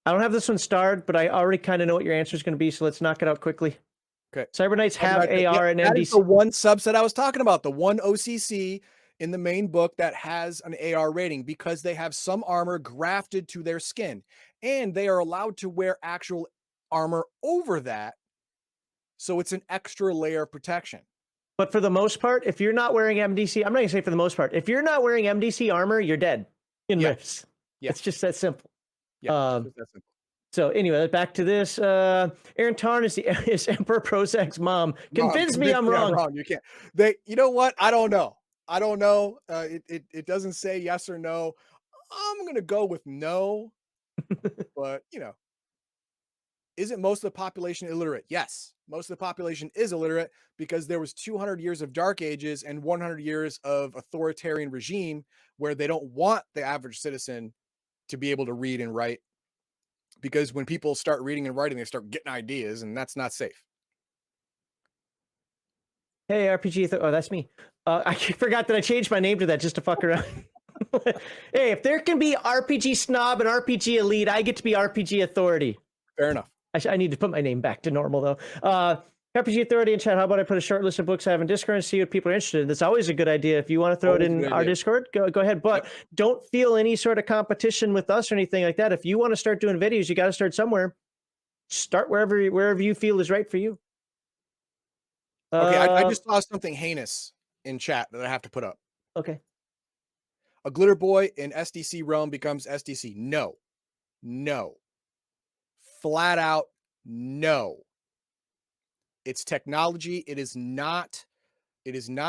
I don't have this one starred, but I already kind of know what your answer is going to be, so let's knock it out quickly. Okay. Cyber Knights have Cyber Knight- AR and that is the MDC. one subset I was talking about, the one OCC in the main book that has an AR rating because they have some armor grafted to their skin, and they are allowed to wear actual armor over that. So it's an extra layer of protection. But for the most part, if you're not wearing MDC, I'm not going to say for the most part, if you're not wearing MDC armor, you're dead in Yeah. Rifts. Yeah. It's just that simple. Yeah. Just that simple. So anyway, back to this. Aaron Tarn is Emperor Prozac's mom. Convince me I'm wrong. You can't. You know what? I don't know. It doesn't say yes or no. I'm gonna go with no. But isn't most of the population illiterate? Yes, most of the population is illiterate because there was 200 years of dark ages and 100 years of authoritarian regime where they don't want the average citizen to be able to read and write. Because when people start reading and writing, they start getting ideas, and that's not safe. Hey, RPG. Oh, that's me. I forgot that I changed my name to that just to fuck around. Hey, if there can be RPG Snob and RPG Elite, I get to be RPG Authority. Fair enough. I need to put my name back to normal, though. RPG Authority in chat, how about I put a short list of books I have in Discord and see what people are interested in? That's always a good idea. If you want to throw it in our Discord, go ahead. But don't feel any sort of competition with us or anything like that. If you want to start doing videos, you got to start somewhere. Start wherever you feel is right for you. Okay, I just saw something heinous in chat that I have to put up. Okay. A glitter boy in SDC realm becomes SDC. No. Flat out, no. It's technology. It is not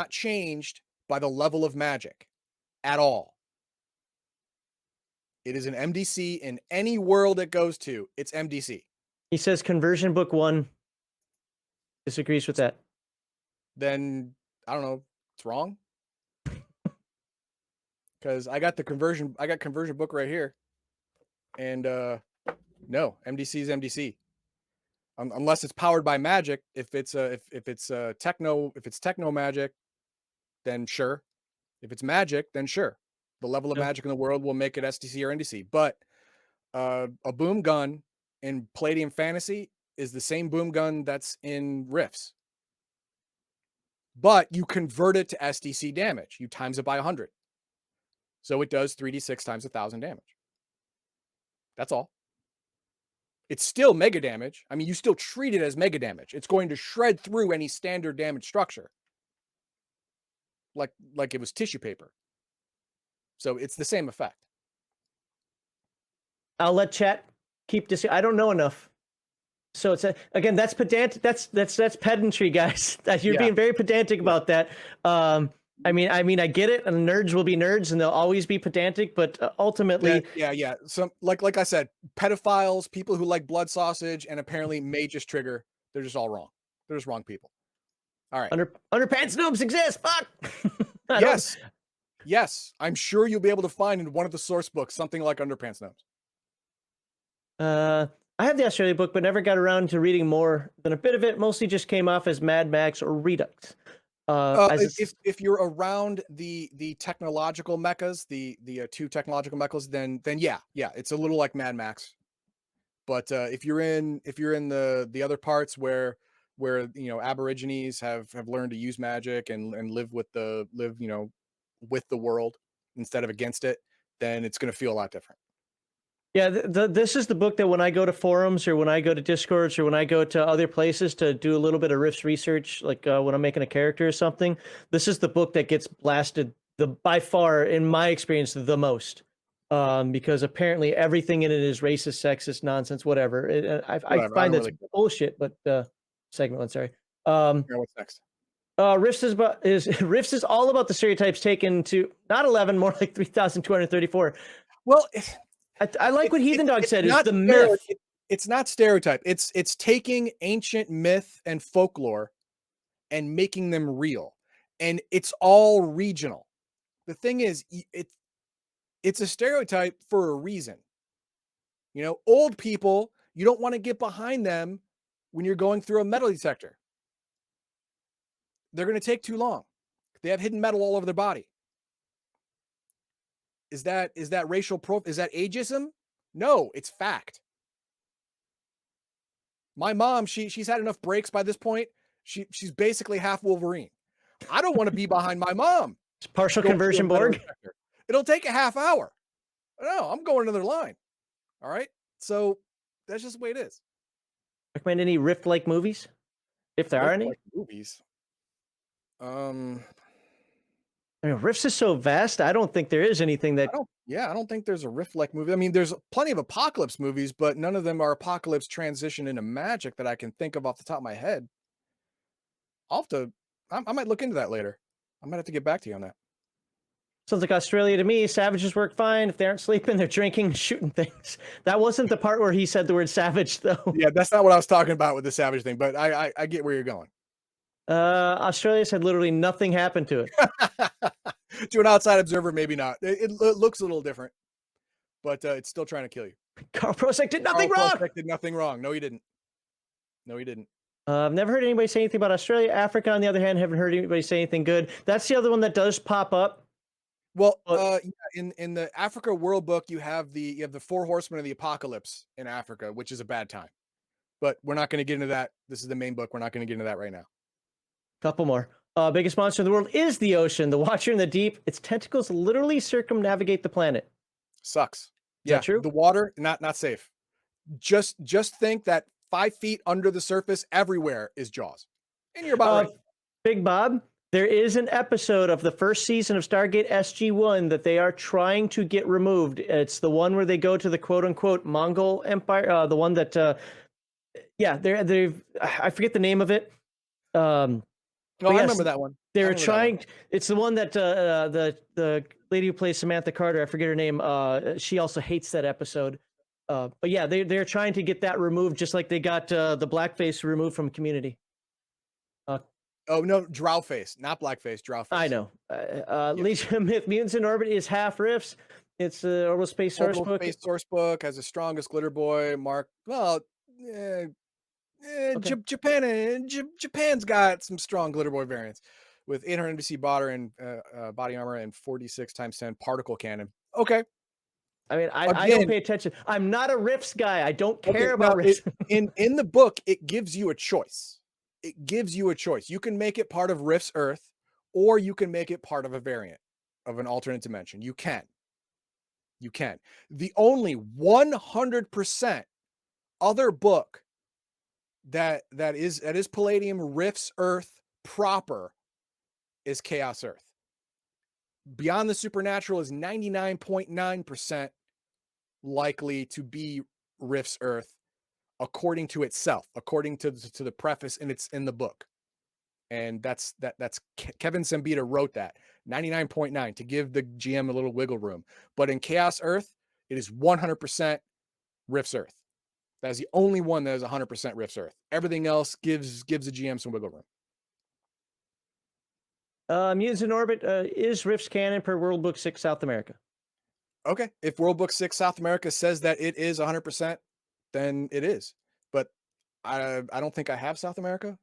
changed by the level of magic at all. It is an MDC in any world it goes to. It's MDC. He says conversion book 1 disagrees with that. Then I don't know. It's wrong. Because I got conversion book right here. And no, MDC is MDC. Unless it's powered by magic. If it's techno magic, then sure. If it's magic, then sure. The level of magic in the world will make it SDC or NDC. But a boom gun in Palladium Fantasy is the same boom gun that's in Rifts. But you convert it to SDC damage. You times it by 100. So it does 3d6 times 1,000 damage. That's all. It's still mega damage. I mean, you still treat it as mega damage. It's going to shred through any standard damage structure. Like it was tissue paper. So it's the same effect. I'll let chat keep this. I don't know enough. So it's again, that's pedantic. That's pedantry, guys. You're being very pedantic about that. I mean, I get it, and nerds will be nerds, and they'll always be pedantic. But ultimately, yeah. Some like I said, pedophiles, people who like blood sausage, and apparently mages trigger. They're just all wrong. They're just wrong people. All right. Underpants noobs exist. Fuck. Yes. I'm sure you'll be able to find in one of the source books something like Underpants Noobs. I have the Australia book, but never got around to reading more than a bit of it. Mostly just came off as Mad Max or Redux. If you're around the technological mechas, the two technological mechas, then yeah, it's a little like Mad Max. But if you're in the other parts where Aborigines have learned to use magic and live with the world instead of against it, then it's going to feel a lot different. Yeah, this is the book that when I go to forums or when I go to Discords or when I go to other places to do a little bit of Rifts research, like when I'm making a character or something, this is the book that gets blasted by far, in my experience, the most. Because apparently everything in it is racist, sexist, nonsense, whatever. I find that's bullshit, but segment one, sorry. What's next? Rifts is all about the stereotypes taken to not 11, more like 3,234. Well, I like what Heathendog said. It's the myth. It's not stereotype. It's taking ancient myth and folklore and making them real, and it's all regional. The thing is, it's a stereotype for a reason. Old people, you don't want to get behind them when you're going through a metal detector. They're going to take too long. They have hidden metal all over their body. Is that racial is that ageism? No, it's fact. My mom, she's had enough breaks by this point. She's basically half Wolverine. I don't want to be behind my mom. It's partial Going through a conversion metal Borg. detector. It'll take a half hour. No, I'm going another line. All right. So that's just the way it is. Recommend any Rift-like movies, if there are any? Like movies. I mean, Rifts is so vast. I don't think there is anything that. I don't think there's a Rift-like movie. I mean, there's plenty of apocalypse movies, but none of them are apocalypse transition into magic that I can think of off the top of my head. I'll have to, I might look into that later. I might have to get back to you on that. Sounds like Australia to me. Savages work fine. If they aren't sleeping, they're drinking and shooting things. That wasn't the part where he said the word savage, though. Yeah, that's not what I was talking about with the savage thing, but I get where you're going. Australia said literally nothing happened to it. To an outside observer, maybe not. It looks a little different, but it's still trying to kill you. Carl Prosek did nothing Carl wrong. Prosek did nothing wrong. No, he didn't. No, he didn't. I've never heard anybody say anything about Australia. Africa, on the other hand, haven't heard anybody say anything good. That's the other one that does pop up. Well, in the Africa World Book, you have the 4 horsemen of the apocalypse in Africa, which is a bad time. But we're not going to get into that. This is the main book. We're not going to get into that right now. Couple more. Biggest monster in the world is the ocean, the watcher in the deep. Its tentacles literally circumnavigate the planet. Sucks. Is that true? The water, not safe. Just think that 5 feet under the surface everywhere is Jaws. And you're about right. Big Bob, there is an episode of the first season of Stargate SG-1 that they are trying to get removed. It's the one where they go to the quote-unquote Mongol Empire, the one that, I forget the name of it. No, I remember that one. They were trying. It's the one that the lady who plays Samantha Carter, I forget her name. She also hates that episode. But yeah, they're trying to get that removed, just like they got the blackface removed from Community. Oh no, Drowface, not blackface, Drowface. I know. Legion of Myth, Mutants in Orbit is half Rifts. It's the Orbital Space Source Book. Space Source Book has the strongest glitter boy. Mark. Well, okay. Japan's got some strong glitter boy variants with 800 NBC body armor and 46 × 10 particle cannon. Okay. I mean, I don't pay attention. I'm not a Rifts guy. I don't care about Rifts. In the book, it gives you a choice. It gives you a choice. You can make it part of Rift's Earth, or you can make it part of a variant of an alternate dimension. You can. The only 100% other book that is Palladium Rift's Earth proper is Chaos Earth. Beyond the Supernatural is 99.9% likely to be Rift's Earth, according to itself, according to the preface, and it's in the book. And that's Kevin Sambita wrote that 99.9 to give the GM a little wiggle room. But in Chaos Earth, it is 100% Rift's Earth. That is the only one that is 100% Rift's Earth. Everything else gives the GM some wiggle room. Mutants in Orbit is Rift's canon per World Book 6 South America. Okay. If World Book 6 South America says that it is 100%, then it is. But I don't think I have South America.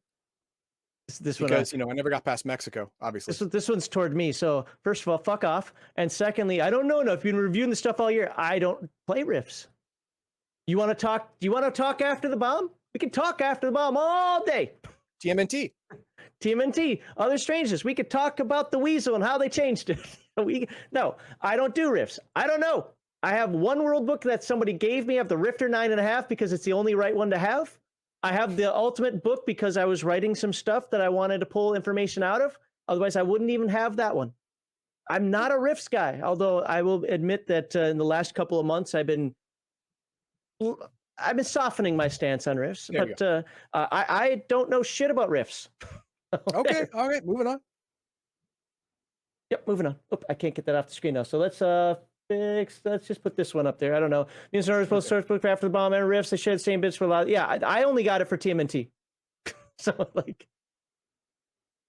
This because, I never got past Mexico, obviously. This one's toward me. So first of all, fuck off. And secondly, I don't know enough. You've been reviewing the stuff all year. I don't play Rifts. You want to talk? Do you want to talk after the bomb? We can talk after the bomb all day. TMNT. Other Strangeness. We could talk about the Weasel and how they changed it. No, I don't do Rifts. I don't know. I have one world book that somebody gave me. I have the Rifter 9.5 because it's the only right one to have. I have the Ultimate book because I was writing some stuff that I wanted to pull information out of. Otherwise, I wouldn't even have that one. I'm not a Rifts guy, although I will admit that in the last couple of months, I've been softening my stance on Rifts, but I don't know shit about Rifts. Okay. All right. Moving on. Yep. Moving on. Oop, I can't get that off the screen now. So let's just put this one up there. I don't know. Mutants and Orbit both source book after the bomb and Rifts. They share the same bits for a lot. Yeah. I only got it for TMNT. So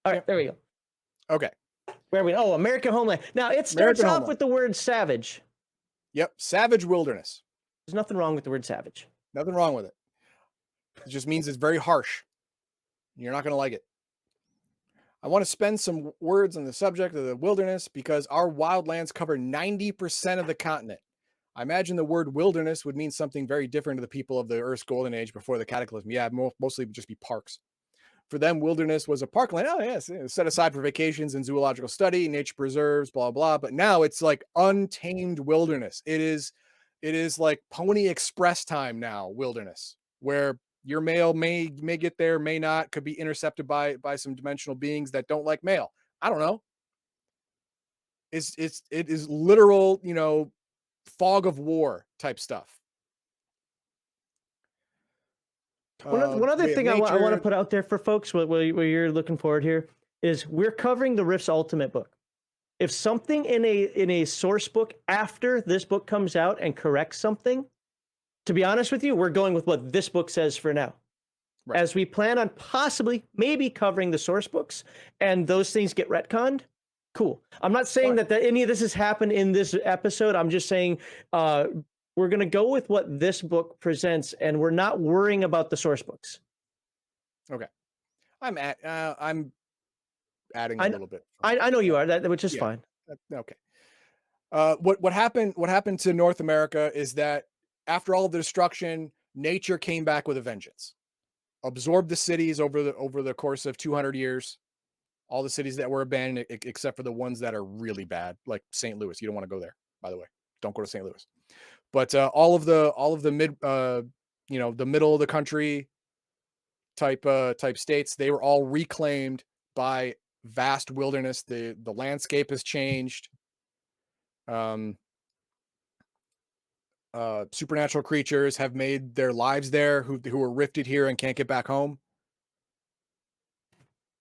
all right, there we go. Okay. Where are we? Oh, American Homeland. Now it starts off with the word savage. Yep. Savage wilderness. There's nothing wrong with the word savage. Nothing wrong with it. It just means it's very harsh. You're not going to like it. I want to spend some words on the subject of the wilderness because our wildlands cover 90% of the continent. I imagine the word wilderness would mean something very different to the people of the Earth's golden age before the cataclysm. Yeah, mostly just be parks. For them, wilderness was a parkland. Oh, yes, it was set aside for vacations and zoological study, nature preserves, blah, blah. But now it's like untamed wilderness. It is like Pony Express time now, wilderness, where your mail may get there, may not, could be intercepted by some dimensional beings that don't like mail. I don't know. It is literal, fog of war type stuff. One other We have thing I want to nature. put out there for folks, what you're looking forward here, is we're covering the Rift's Ultimate book. If something in a source book after this book comes out and corrects something, to be honest with you, we're going with what this book says for now. Right. As we plan on possibly maybe covering the source books and those things get retconned, cool. I'm not saying that any of this has happened in this episode. I'm just saying we're going to go with what this book presents, and we're not worrying about the source books. Okay. I'm adding a little bit. I know you are, which is fine. Okay. What happened to North America is that after all of the destruction, nature came back with a vengeance. Absorbed the cities over the course of 200 years. All the cities that were abandoned, except for the ones that are really bad, like St. Louis. You don't want to go there, by the way. Don't go to St. Louis. But all of the mid, the middle of the country type states, they were all reclaimed by vast wilderness. The landscape has changed. Supernatural creatures have made their lives there who were rifted here and can't get back home.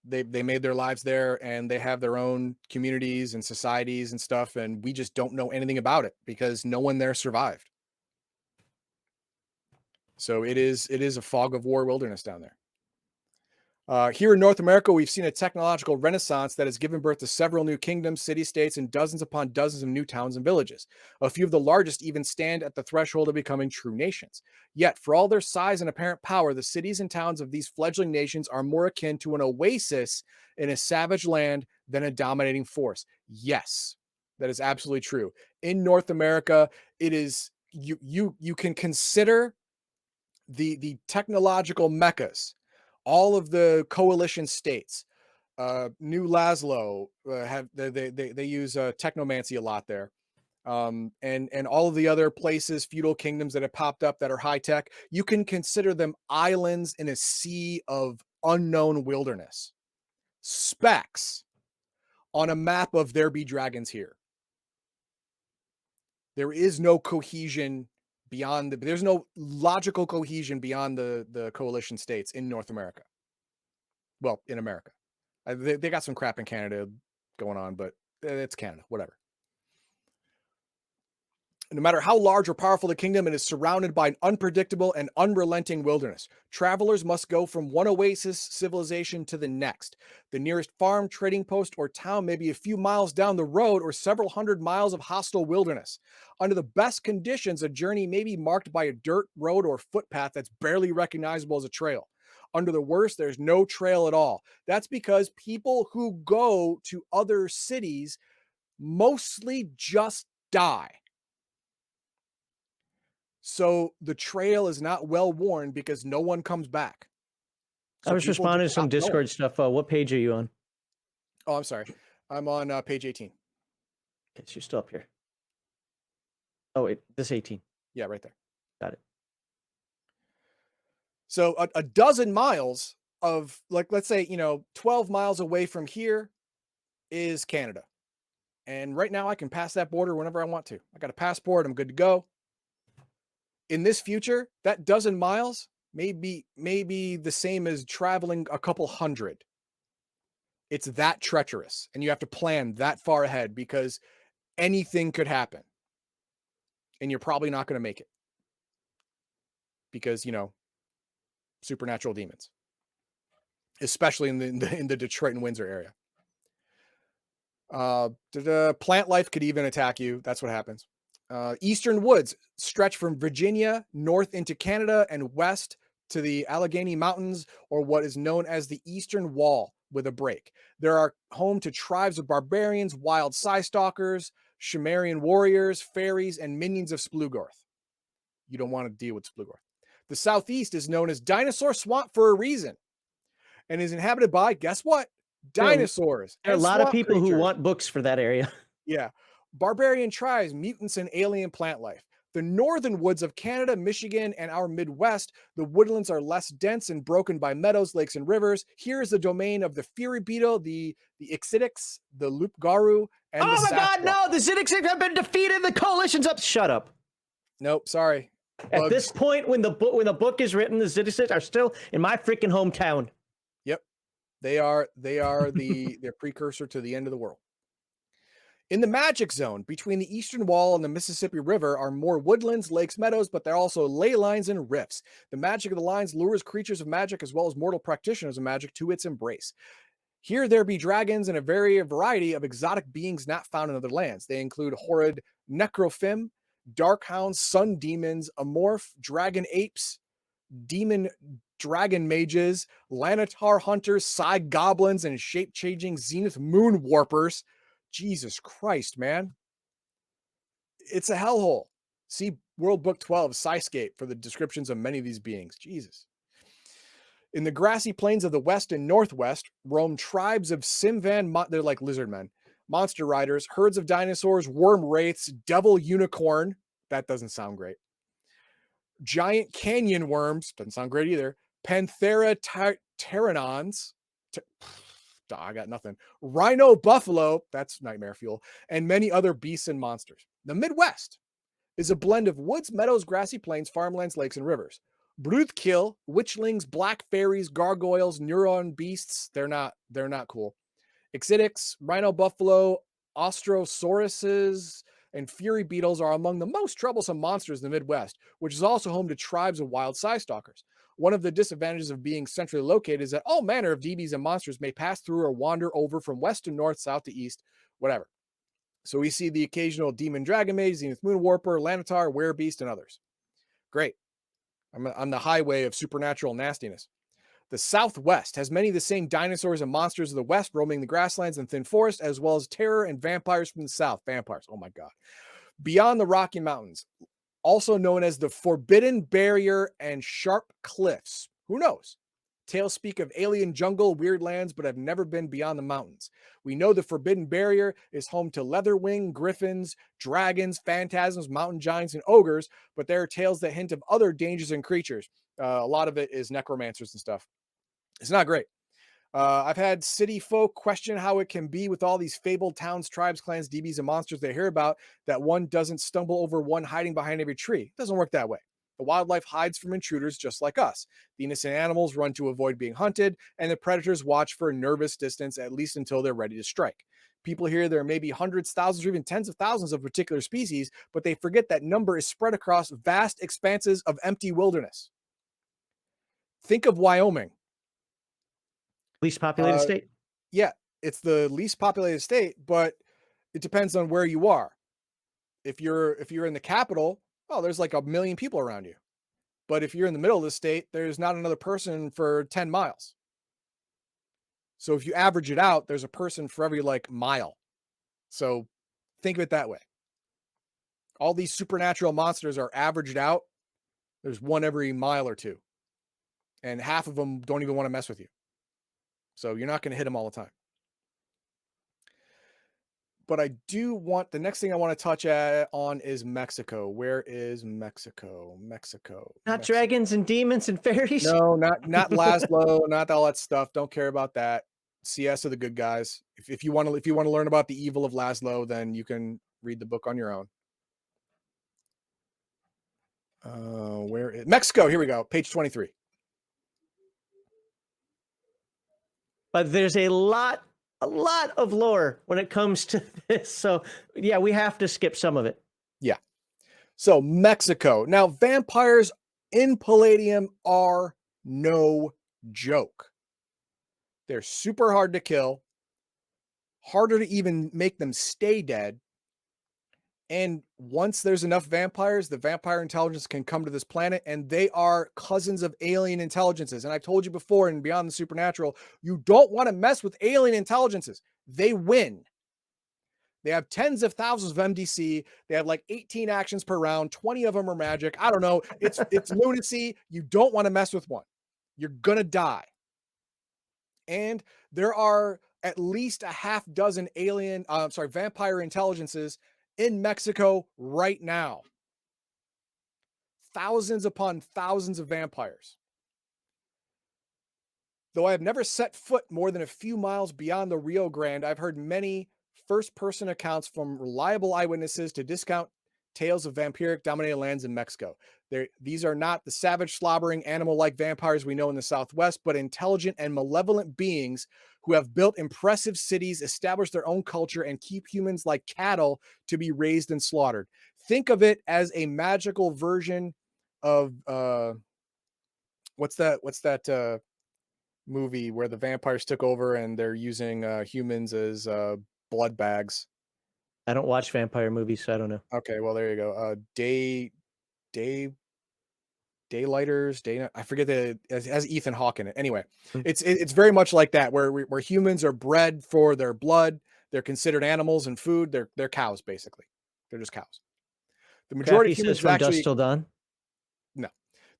They made their lives there, and they have their own communities and societies and stuff, and we just don't know anything about it because no one there survived. So it is a fog of war wilderness down there. Here in North America, we've seen a technological renaissance that has given birth to several new kingdoms, city-states, and dozens upon dozens of new towns and villages. A few of the largest even stand at the threshold of becoming true nations. Yet, for all their size and apparent power, the cities and towns of these fledgling nations are more akin to an oasis in a savage land than a dominating force. Yes, that is absolutely true. In North America, it is you can consider the technological meccas. All of the coalition states, New Laszlo, have they use technomancy a lot there, and all of the other places, feudal kingdoms that have popped up that are high tech. You can consider them islands in a sea of unknown wilderness, specks on a map of there be dragons here. There is no cohesion beyond there's no logical cohesion beyond the coalition states in North America. Well, in America. They got some crap in Canada going on, but it's Canada, whatever. No matter how large or powerful the kingdom, it is surrounded by an unpredictable and unrelenting wilderness. Travelers must go from one oasis civilization to the next. The nearest farm, trading post, or town may be a few miles down the road or several hundred miles of hostile wilderness. Under the best conditions, a journey may be marked by a dirt road or footpath that's barely recognizable as a trail. Under the worst, there's no trail at all. That's because people who go to other cities mostly just die. So the trail is not well worn because no one comes back. So I was responding to some Discord stuff. What page are you on? Oh, I'm sorry. I'm on page 18. Okay, so you're still up here. Oh, wait, this 18. Yeah, right there. Got it. So a dozen miles of, like, let's say, 12 miles away from here is Canada. And right now I can pass that border whenever I want to. I got a passport. I'm good to go. In this future, that dozen miles may be the same as traveling a couple hundred. It's that treacherous, and you have to plan that far ahead because anything could happen. And you're probably not going to make it because, supernatural demons, especially in the Detroit and Windsor area. The plant life could even attack you. That's what happens. Eastern woods stretch from Virginia north into Canada and west to the Allegheny Mountains, or what is known as the Eastern Wall. with a break. There are home to tribes of barbarians, wild Psystalkers, Shimerian warriors, fairies, and minions of Splugorth. You don't want to deal with Splugorth. The southeast is known as Dinosaur Swamp for a reason and is inhabited by, guess what? Dinosaurs. There are a and lot of swamp people who creatures. want books for that area. Yeah. Barbarian tribes, mutants, and alien plant life. The northern woods of Canada, Michigan, and our Midwest, the woodlands are less dense and broken by meadows, lakes, and rivers. Here is the domain of the Fury Beetle, the Ixidix, the Loopgaru, and the Oh my God, Sasquatch. no! The Zidix have been defeated. The coalition's up. Shut up. Nope, sorry. At this point, when the book is written, the Zidix are still in my freaking hometown. Yep, they are their precursor to the end of the world. In the magic zone, between the eastern wall and the Mississippi River are more woodlands, lakes, meadows, but there are also ley lines and rifts. The magic of the lines lures creatures of magic as well as mortal practitioners of magic to its embrace. Here there be dragons and a variety of exotic beings not found in other lands. They include horrid necrophim, dark hounds, sun demons, amorph, dragon apes, demon dragon mages, lanitar hunters, psi goblins, and shape-changing zenith moon warpers. Jesus Christ, man. It's a hellhole. See World Book 12, Psyscape, for the descriptions of many of these beings. Jesus. In the grassy plains of the west and northwest roam tribes of Simvan, they're like lizard men, monster riders, herds of dinosaurs, worm wraiths, devil unicorn. That doesn't sound great. Giant canyon worms. Doesn't sound great either. Panthera pteranons. I got nothing. Rhino buffalo, that's nightmare fuel, and many other beasts and monsters. The Midwest is a blend of woods, meadows, grassy plains, farmlands, lakes, and rivers. Bruthkill, witchlings, black fairies, gargoyles, neuron beasts, they're not cool. Ixidix, rhino buffalo, ostrosauruses, and fury beetles are among the most troublesome monsters in the Midwest, which is also home to tribes of wild Psystalkers. One of the disadvantages of being centrally located is that all manner of DBs and monsters may pass through or wander over from west to north, south to east, whatever. So we see the occasional demon dragon mage, zenith moon warper, lanitar, werebeast, and others. Great. I'm on the highway of supernatural nastiness. The Southwest has many of the same dinosaurs and monsters of the West roaming the grasslands and thin forest, as well as terror and vampires from the South. Vampires, oh my God. Beyond the Rocky Mountains, also known as the Forbidden Barrier and Sharp Cliffs. Who knows? Tales speak of alien jungle, weird lands, but have never been beyond the mountains. We know the Forbidden Barrier is home to leatherwing, griffins, dragons, phantasms, mountain giants, and ogres, but there are tales that hint of other dangers and creatures. A lot of it is necromancers and stuff. It's not great. I've had city folk question how it can be with all these fabled towns, tribes, clans, DBs, and monsters they hear about that one doesn't stumble over one hiding behind every tree. It doesn't work that way. The wildlife hides from intruders just like us. The innocent animals run to avoid being hunted, and the predators watch for a nervous distance, at least until they're ready to strike. People hear there may be hundreds, thousands, or even tens of thousands of a particular species, but they forget that number is spread across vast expanses of empty wilderness. Think of Wyoming. Least populated state. Yeah, it's the least populated state, but it depends on where you are. If you're in the capital, oh, there's like 1 million people around you. But if you're in the middle of the state, there's not another person for 10 miles. So if you average it out, there's a person for every like mile. So think of it that way. All these supernatural monsters are averaged out. There's one every mile or two. And half of them don't even want to mess with you. So you're not going to hit them all the time. But I do want, the next thing I want to touch on is Mexico. Where is Mexico? Mexico. Dragons and demons and fairies? No, not Laszlo, not all that stuff. Don't care about that. CS are the good guys. If you want to learn about the evil of Laszlo, then you can read the book on your own. Where is Mexico? Here we go. Page 23. But there's a lot of lore when it comes to this. So yeah, we have to skip some of it. Yeah. So Mexico. Now, vampires in Palladium are no joke. They're super hard to kill, harder to even make them stay dead, And once there's enough vampires, the vampire intelligence can come to this planet, and they are cousins of alien intelligences. And I've told you before in Beyond the Supernatural, you don't want to mess with alien intelligences. They win. They have tens of thousands of MDC. They have like 18 actions per round. 20 of them are magic. I don't know. It's lunacy. You don't want to mess with one. You're gonna die. And there are at least a half dozen vampire intelligences in Mexico right now. Thousands upon thousands of vampires. Though I have never set foot more than a few miles beyond the Rio Grande, I've heard many first-person accounts from reliable eyewitnesses to discount tales of vampiric dominated lands in Mexico. These are not the savage, slobbering, animal-like vampires we know in the Southwest, but intelligent and malevolent beings who have built impressive cities, established their own culture, and keep humans like cattle to be raised and slaughtered. Think of it as a magical version of what's that movie where the vampires took over and they're using humans as blood bags. I don't watch vampire movies, so I don't know. Okay, well there you go. Day Daylighters, Day I forget it has Ethan Hawke in it. Anyway, Mm. it's very much like that where humans are bred for their blood. They're considered animals and food. They're cows basically. They're just cows. The majority Crafty of says humans have from dusk actually till dawn. no.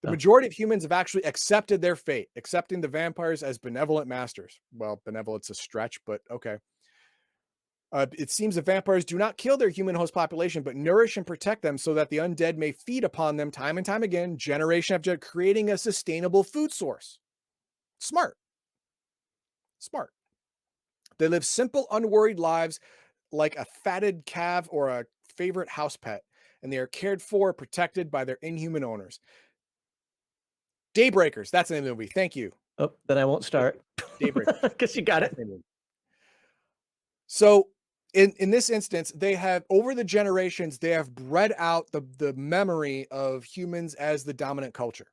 The Oh. majority of humans have actually accepted their fate, accepting the vampires as benevolent masters. Well, benevolent's a stretch, but okay. It seems that vampires do not kill their human host population, but nourish and protect them so that the undead may feed upon them time and time again, generation after creating a sustainable food source. Smart. Smart. They live simple, unworried lives like a fatted calf or a favorite house pet, and they are cared for, protected by their inhuman owners. Daybreakers. That's the name of the movie. Thank you. Oh, then I won't start. Daybreakers. Because you got That's it. the name of the movie. So in this instance, they have over the generations, they have bred out the memory of humans as the dominant culture.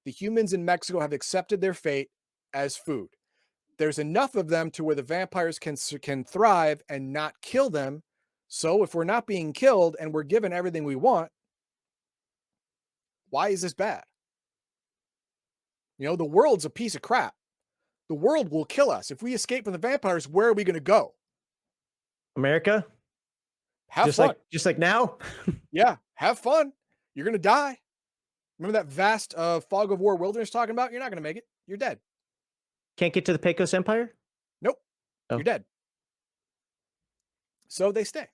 The humans in Mexico have accepted their fate as food. There's enough of them to where the vampires can thrive and not kill them. So if we're not being killed and we're given everything we want, why is this bad? You know, the world's a piece of crap. The world will kill us. If we escape from the vampires, where are we going to go? America? Have Just fun. just like now? Yeah, have fun. You're going to die. Remember that vast fog of war wilderness talking about? You're not going to make it. You're dead. Can't get to the Pecos Empire? Nope. Oh. You're dead. So they stay.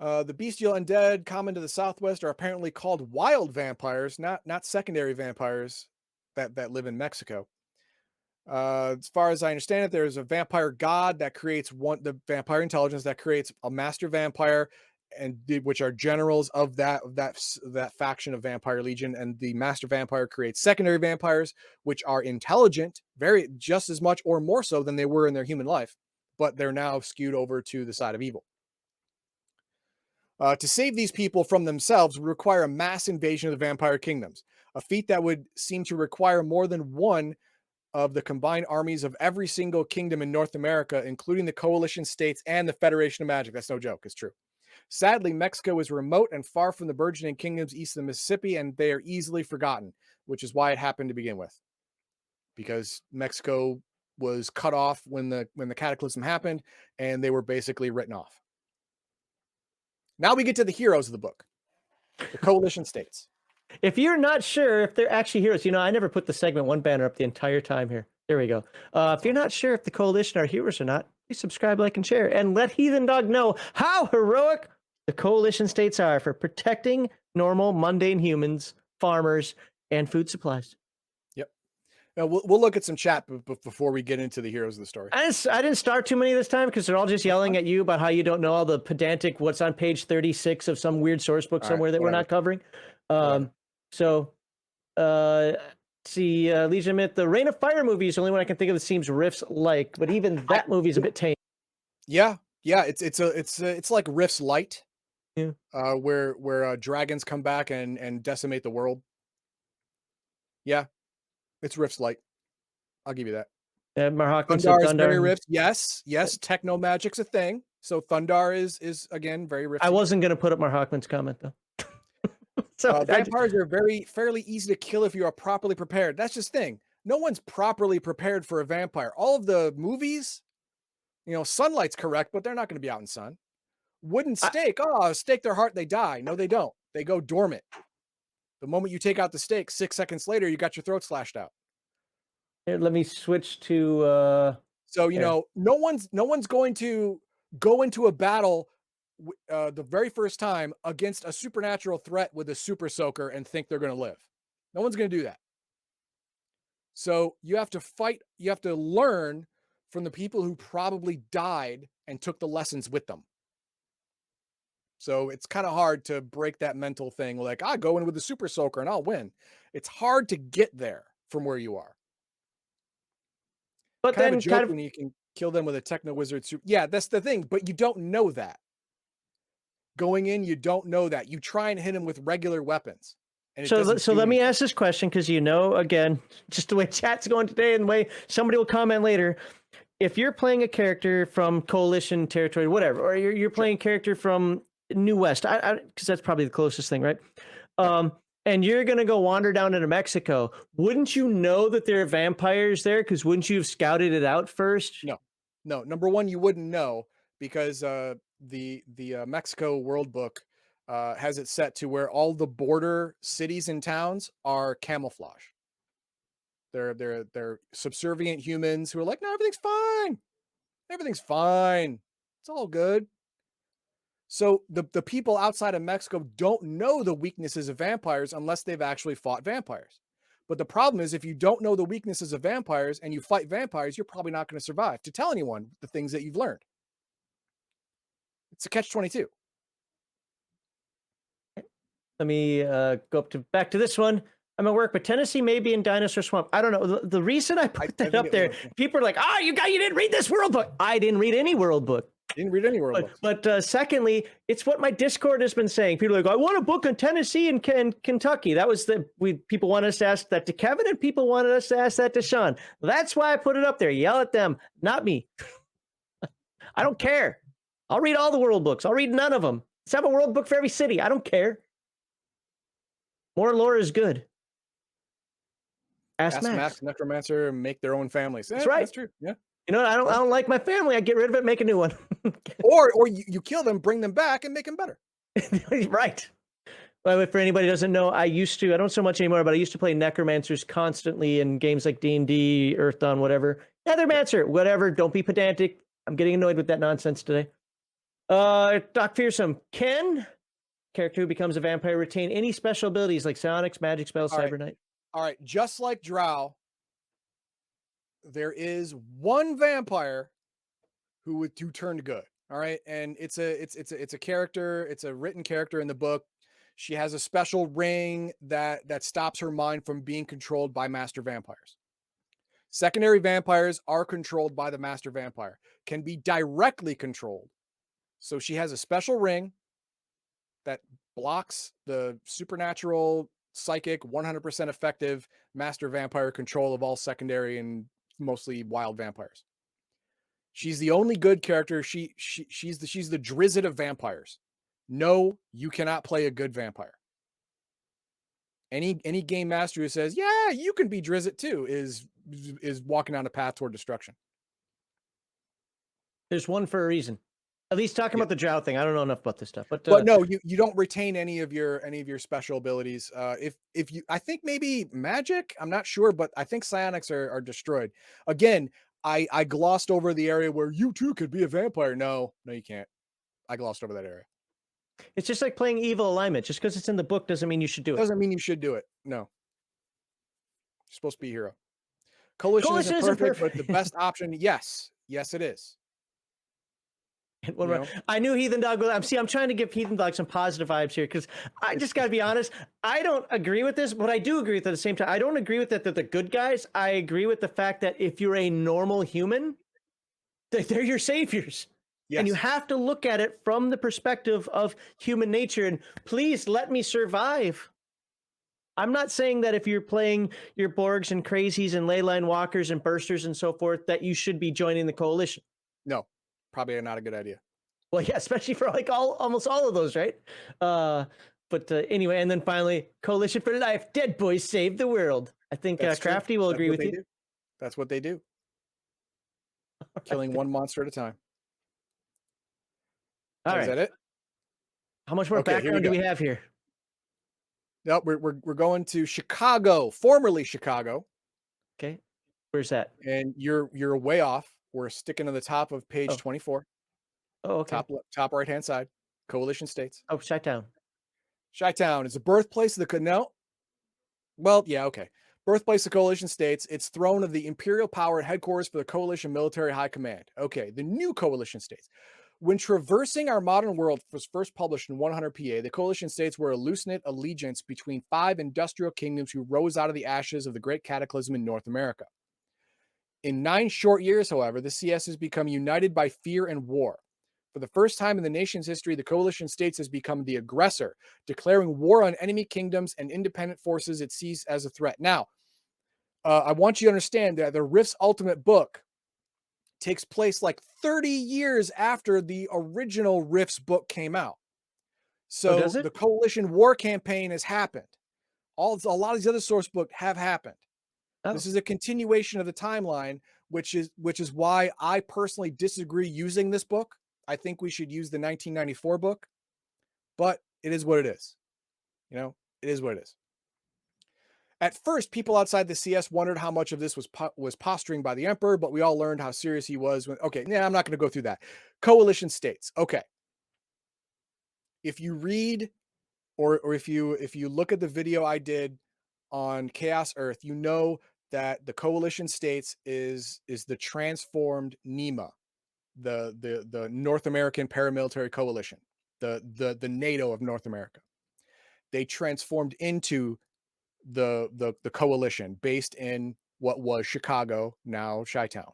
The bestial undead common to the Southwest are apparently called wild vampires, not secondary vampires that live in Mexico. As far as I understand it, there's a vampire god that creates the vampire intelligence that creates a master vampire, which are generals of that faction of Vampire Legion, and the master vampire creates secondary vampires, which are intelligent, very just as much or more so than they were in their human life, but they're now skewed over to the side of evil. To save these people from themselves would require a mass invasion of the vampire kingdoms, a feat that would seem to require more than one of the combined armies of every single kingdom in North America, including the coalition states and the Federation of Magic. That's no joke. It's true. Sadly, Mexico is remote and far from the burgeoning kingdoms east of the Mississippi, and they are easily forgotten, which is why it happened to begin with. Because Mexico was cut off when the cataclysm happened, and they were basically written off. Now we get to the heroes of the book, the coalition states. If you're not sure if they're actually heroes, I never put the segment one banner up the entire time here. There we go. If you're not sure if the coalition are heroes or not, please subscribe, like, and share, and let Heathendog know how heroic the coalition states are for protecting normal, mundane humans, farmers, and food supplies. Yep. Now we'll look at some chat before we get into the heroes of the story. I didn't start too many this time because they're all just yelling at you about how you don't know all the pedantic what's on page 36 of some weird source book somewhere that we're not covering. So, see, Legion of Myth, the Reign of Fire movie is the only one I can think of that seems Riff's like, but even that movie is a bit tame. Yeah, it's like Riff's light. Yeah. Where dragons come back and decimate the world. Yeah, it's Riff's light. I'll give you that. Marhakman said Thundar is very Thundar. rift. Yes, yes, techno magic's a thing. So Thundar is again very I rifty. wasn't gonna put up Marhakman's comment though. So Vampires are fairly easy to kill if you are properly prepared. That's just the thing. No one's properly prepared for a vampire. All of the movies, sunlight's correct, but they're not going to be out in sun. Wooden stake. Oh, stake their heart, they die. No, they don't. They go dormant. The moment you take out the stake, 6 seconds later, you got your throat slashed out. here, let me switch to. So no one's going to go into a battle the very first time against a supernatural threat with a super soaker and think they're going to live. No one's going to do that. So you have to fight. You have to learn from the people who probably died and took the lessons with them. So it's kind of hard to break that mental thing. Like, I go in with the super soaker and I'll win. It's hard to get there from where you are. But kind then of a joke when you can kill them with a techno wizard super. Yeah, that's the thing. But you don't know that. Going in, you don't know that. You try and hit him with regular weapons. And so let me ask this question, because again, just the way chat's going today and the way somebody will comment later. If you're playing a character from Coalition territory, whatever, or you're playing a character from New West, because that's probably the closest thing, right? And you're going to go wander down into Mexico, wouldn't you know that there are vampires there? Because wouldn't you have scouted it out first? No. Number one, you wouldn't know because the Mexico World Book has it set to where all the border cities and towns are camouflage. They're subservient humans who are like, no, everything's fine. Everything's fine. It's all good. So the people outside of Mexico don't know the weaknesses of vampires unless they've actually fought vampires. But the problem is, if you don't know the weaknesses of vampires and you fight vampires, you're probably not going to survive to tell anyone the things that you've learned. It's a catch-22. Let me go back to this one. I'm at work, but Tennessee may be in Dinosaur Swamp. I don't know. The reason I put that up there, people are like, you didn't read this world book. I didn't read any world book. Didn't read any world books. But secondly, it's what my Discord has been saying. People are like, I want a book on Tennessee and Kentucky. That was people wanted us to ask that to Kevin, and people wanted us to ask that to Sean. That's why I put it up there. Yell at them, not me. I don't care. I'll read all the world books. I'll read none of them. Let's have a world book for every city. I don't care. More lore is good. Ask Max. Necromancer, make their own families. That's right. That's true. Yeah. I don't like my family. I get rid of it, make a new one. or you kill them, bring them back, and make them better. Right. Well, for anybody who doesn't know, I don't so much anymore, but I used to play necromancers constantly in games like D&D, Earthdawn, whatever. Nethermancer, whatever. Don't be pedantic. I'm getting annoyed with that nonsense today. Doc Fearsome. Can character who becomes a vampire retain any special abilities like psionics, magic spells, cyberknight? All right. Just like Drow, there is one vampire who turned good. All right. And it's a character. It's a written character in the book. She has a special ring that stops her mind from being controlled by master vampires. Secondary vampires are controlled by the master vampire, can be directly controlled. So she has a special ring that blocks the supernatural, psychic, 100% effective master vampire control of all secondary and mostly wild vampires. She's the only good character. She's the Drizzt of vampires. No, you cannot play a good vampire. Any game master who says, yeah, you can be Drizzt too, is walking down a path toward destruction. There's one for a reason. At least talking about the Drow thing. I don't know enough about this stuff, but no, you don't retain any of your special abilities. If you, I think maybe magic, I'm not sure, but I think psionics are destroyed. Again, I glossed over the area where you too could be a vampire. No, you can't. I glossed over that area. It's just like playing evil alignment. Just because it's in the book doesn't mean you should do it. Doesn't mean you should do it. No. You're supposed to be a hero. Coalition isn't perfect, but the best option, yes, it is. I knew Heathendog. I'm trying to give Heathendog some positive vibes here, because I just got to be honest. I don't agree with this, but I do agree with it at the same time. I don't agree with that they're the good guys. I agree with the fact that if you're a normal human, they're your saviors. Yes. And you have to look at it from the perspective of human nature. And please let me survive. I'm not saying that if you're playing your Borgs and Crazies and Leyline Walkers and Bursters and so forth, that you should be joining the coalition. No, probably not a good idea. Well, yeah, especially for like almost all of those, right? But anyway, and then finally, Coalition for Life, Dead Boys Save the World. I think That's true. Crafty will That's agree what with they you. do. That's what they do. Killing one monster at a time. All Is right. that it? How much more Okay, here we background do go. we have here? No, we're going to Chicago, formerly Chicago, Okay. Where's that? and you're way off. We're sticking to the top of page Oh, 24, oh, okay. top right hand side. Coalition states. Oh, Chi-Town. Chi-Town is the birthplace of the no. Well, yeah, okay. Birthplace of coalition states. It's throne of the imperial power and headquarters for the coalition military high command. Okay, the new coalition states. When traversing our modern world was first published in 100 PA, the coalition states were a loose-knit allegiance between 5 industrial kingdoms who rose out of the ashes of the great cataclysm in North America. In 9 short years, however, the CS has become united by fear and war. For the first time in the nation's history, the coalition states has become the aggressor, declaring war on enemy kingdoms and independent forces it sees as a threat. Now, I want you to understand that the Rift's Ultimate book takes place like 30 years after the original Rift's book came out. Oh, does So it? the coalition war campaign has happened. A lot of these other source books have happened. Oh, This is a continuation of the timeline, which is why I personally disagree using this book. I think we should use the 1994 book, but it is what it is. You know, it is what it is. At first, people outside the CS wondered how much of this was posturing by the emperor, but we all learned how serious he was. Okay, yeah, I'm not going to go through that. Coalition states. Okay, if you read or if you look at the video I did on Chaos Earth, you know that the coalition states is the transformed NEMA, the North American paramilitary coalition, the NATO of North America. They transformed into the coalition based in what was Chicago, now Chi-Town.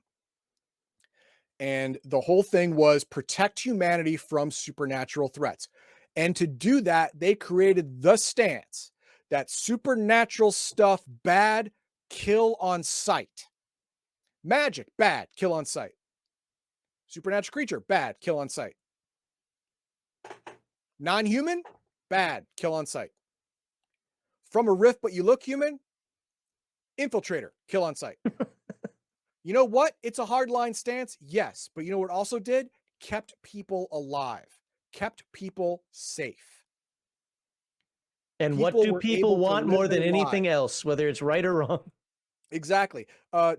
And the whole thing was protect humanity from supernatural threats. And to do that, they created the stance that supernatural stuff bad, kill on sight. Magic bad, kill on sight. Supernatural creature bad, kill on sight. Non-human bad, kill on sight. From a rift but you look human, infiltrator, kill on sight. You know what? It's a hardline stance, yes. But you know what it also did? Kept people alive, kept people safe. and what People do were people able to want live more than their anything lives. else, whether it's right or wrong? Exactly.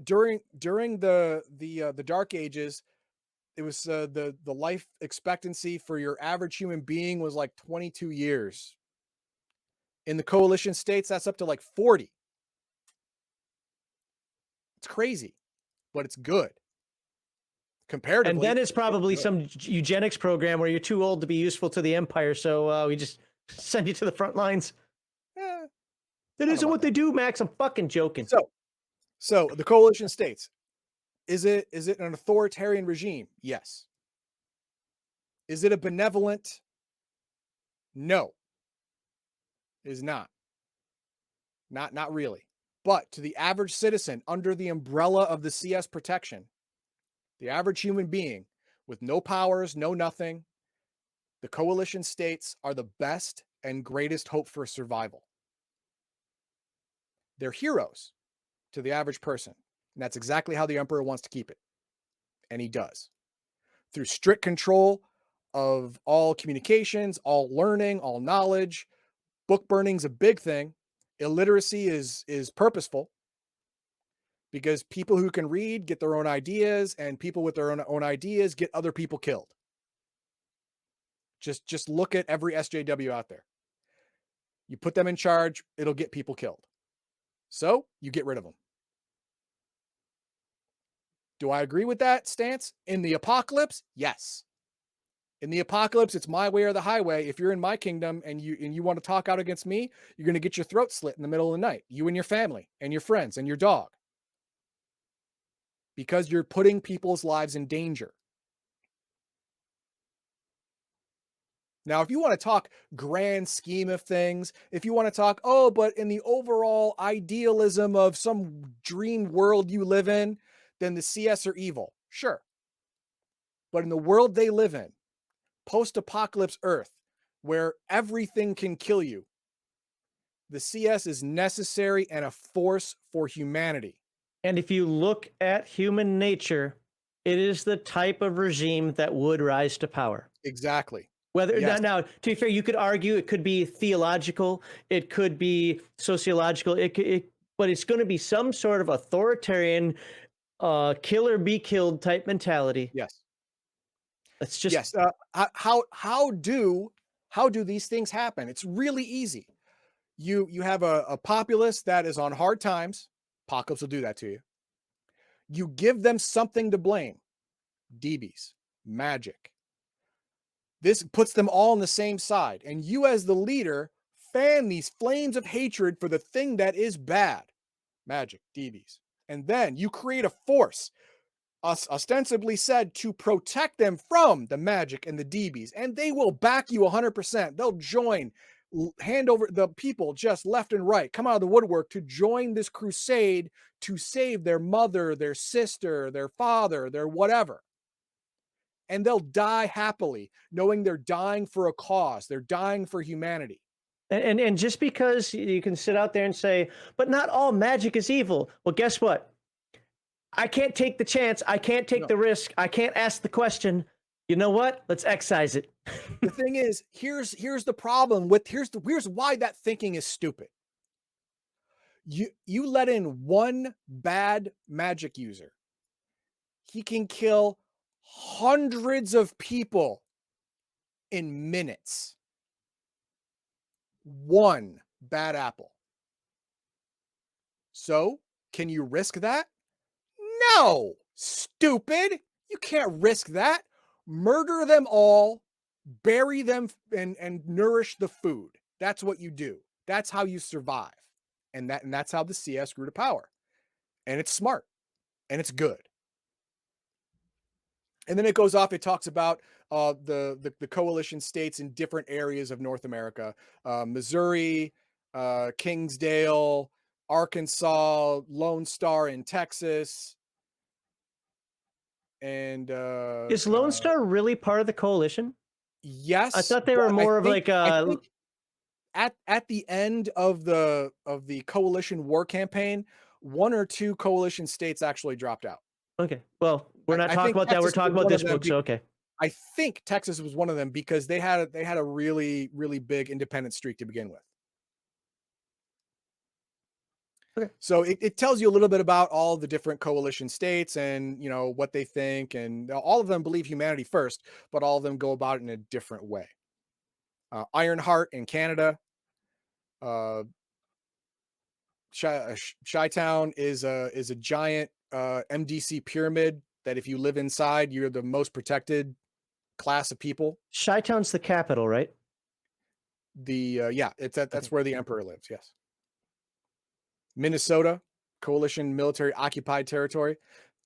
During the Dark Ages, it was the life expectancy for your average human being was like 22 years. In the coalition states, that's up to like 40. It's crazy, but it's good. And then Comparatively, it's it's probably good. some eugenics program where you're too old to be useful to the empire, so we just send you to the front lines. Eh, I That don't know isn't about what they that. do, Max. I'm fucking joking. So the coalition states, is it an authoritarian regime? Yes. Is it a benevolent? No, it is not. Not really. But to the average citizen under the umbrella of the CS protection, the average human being with no powers, no nothing, the coalition states are the best and greatest hope for survival. They're heroes to the average person. And that's exactly how the emperor wants to keep it. And he does. Through strict control of all communications, all learning, all knowledge. Book burning's a big thing. Illiteracy is purposeful because people who can read get their own ideas, and people with their own ideas get other people killed. Just look at every SJW out there. You put them in charge, it'll get people killed. So you get rid of them. Do I agree with that stance? In the apocalypse, yes. In the apocalypse, it's my way or the highway. If you're in my kingdom and you want to talk out against me, you're going to get your throat slit in the middle of the night. You and your family and your friends and your dog. Because you're putting people's lives in danger. Now, if you want to talk grand scheme of things, if you want to talk, oh, but in the overall idealism of some dream world you live in, then the CS are evil. Sure. But in the world they live in, post-apocalypse Earth, where everything can kill you, the CS is necessary and a force for humanity. And if you look at human nature, it is the type of regime that would rise to power. Exactly. Whether Yes. now, to be fair, you could argue it could be theological, it could be sociological, but it's going to be some sort of authoritarian, kill or be killed type mentality. Yes. It's just Yes. How do these things happen? It's really easy. You have a populace that is on hard times. Apocalypse will do that to you. You give them something to blame. DBs, magic. This puts them all on the same side. And you, as the leader, fan these flames of hatred for the thing that is bad. Magic, DBs. And then you create a force, ostensibly said to protect them from the magic and the DBs. And they will back you 100%. They'll join, hand over the people just left and right, come out of the woodwork to join this crusade to save their mother, their sister, their father, their whatever. And they'll die happily, knowing they're dying for a cause. They're dying for humanity. and just because you can sit out there and say, but not all magic is evil. Well, guess what? I can't take the chance. I can't take No. the risk. I can't ask the question. You know what? Let's excise it. The thing is, here's the problem with here's why that thinking is stupid. You let in one bad magic user. He can kill hundreds of people in minutes. One bad apple. So, can you risk that? No, stupid. You can't risk that. Murder them all, bury them, and nourish the food. That's what you do. That's how you survive. And that's how the CS grew to power. And it's smart and it's good. And then it goes off. It talks about the coalition states in different areas of North America: Missouri, Kingsdale, Arkansas, Lone Star in Texas, and Is Lone Star really part of the coalition? I yes, thought they were but more of like I a. think at the end of the coalition war campaign, one or two coalition states actually dropped out. Okay, well, we're not I talking think about that. We're Texas talking was about one of this them. book. So okay. I think Texas was one of them because they had a really really big independent streak to begin with. Okay. So it tells you a little bit about all the different coalition states and what they think, and all of them believe humanity first, but all of them go about it in a different way. Ironheart in Canada, uh, Chi-Town is a giant MDC pyramid that if you live inside, you're the most protected class of people. Chi-Town's the capital, right? Yeah, that's Okay. where the emperor lives. Yes. Minnesota, coalition military occupied territory,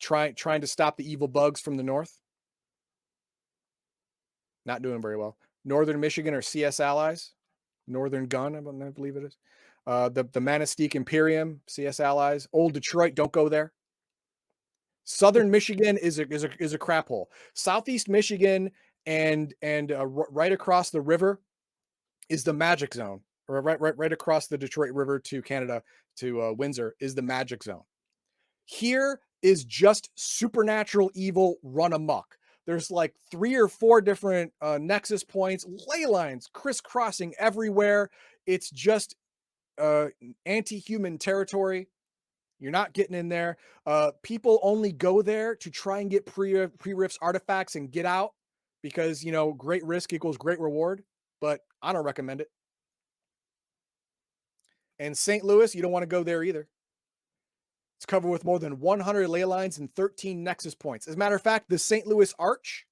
trying to stop the evil bugs from the north. Not doing very well. Northern Michigan are CS allies. Northern Gun, I believe it is. The Manistee Imperium, CS allies. Old Detroit, don't go there. Southern Michigan is a crap hole. Southeast Michigan and right across the river is the Magic Zone. Or right across the Detroit River to Canada to Windsor is the Magic Zone. Here is just supernatural evil run amok. There's like 3 or 4 different nexus points, ley lines crisscrossing everywhere. It's just anti-human territory. You're not getting in there. People only go there to try and get pre-rifts artifacts and get out because, great risk equals great reward, but I don't recommend it. And St. Louis, you don't want to go there either. It's covered with more than 100 ley lines and 13 nexus points. As a matter of fact, the St. Louis Arch,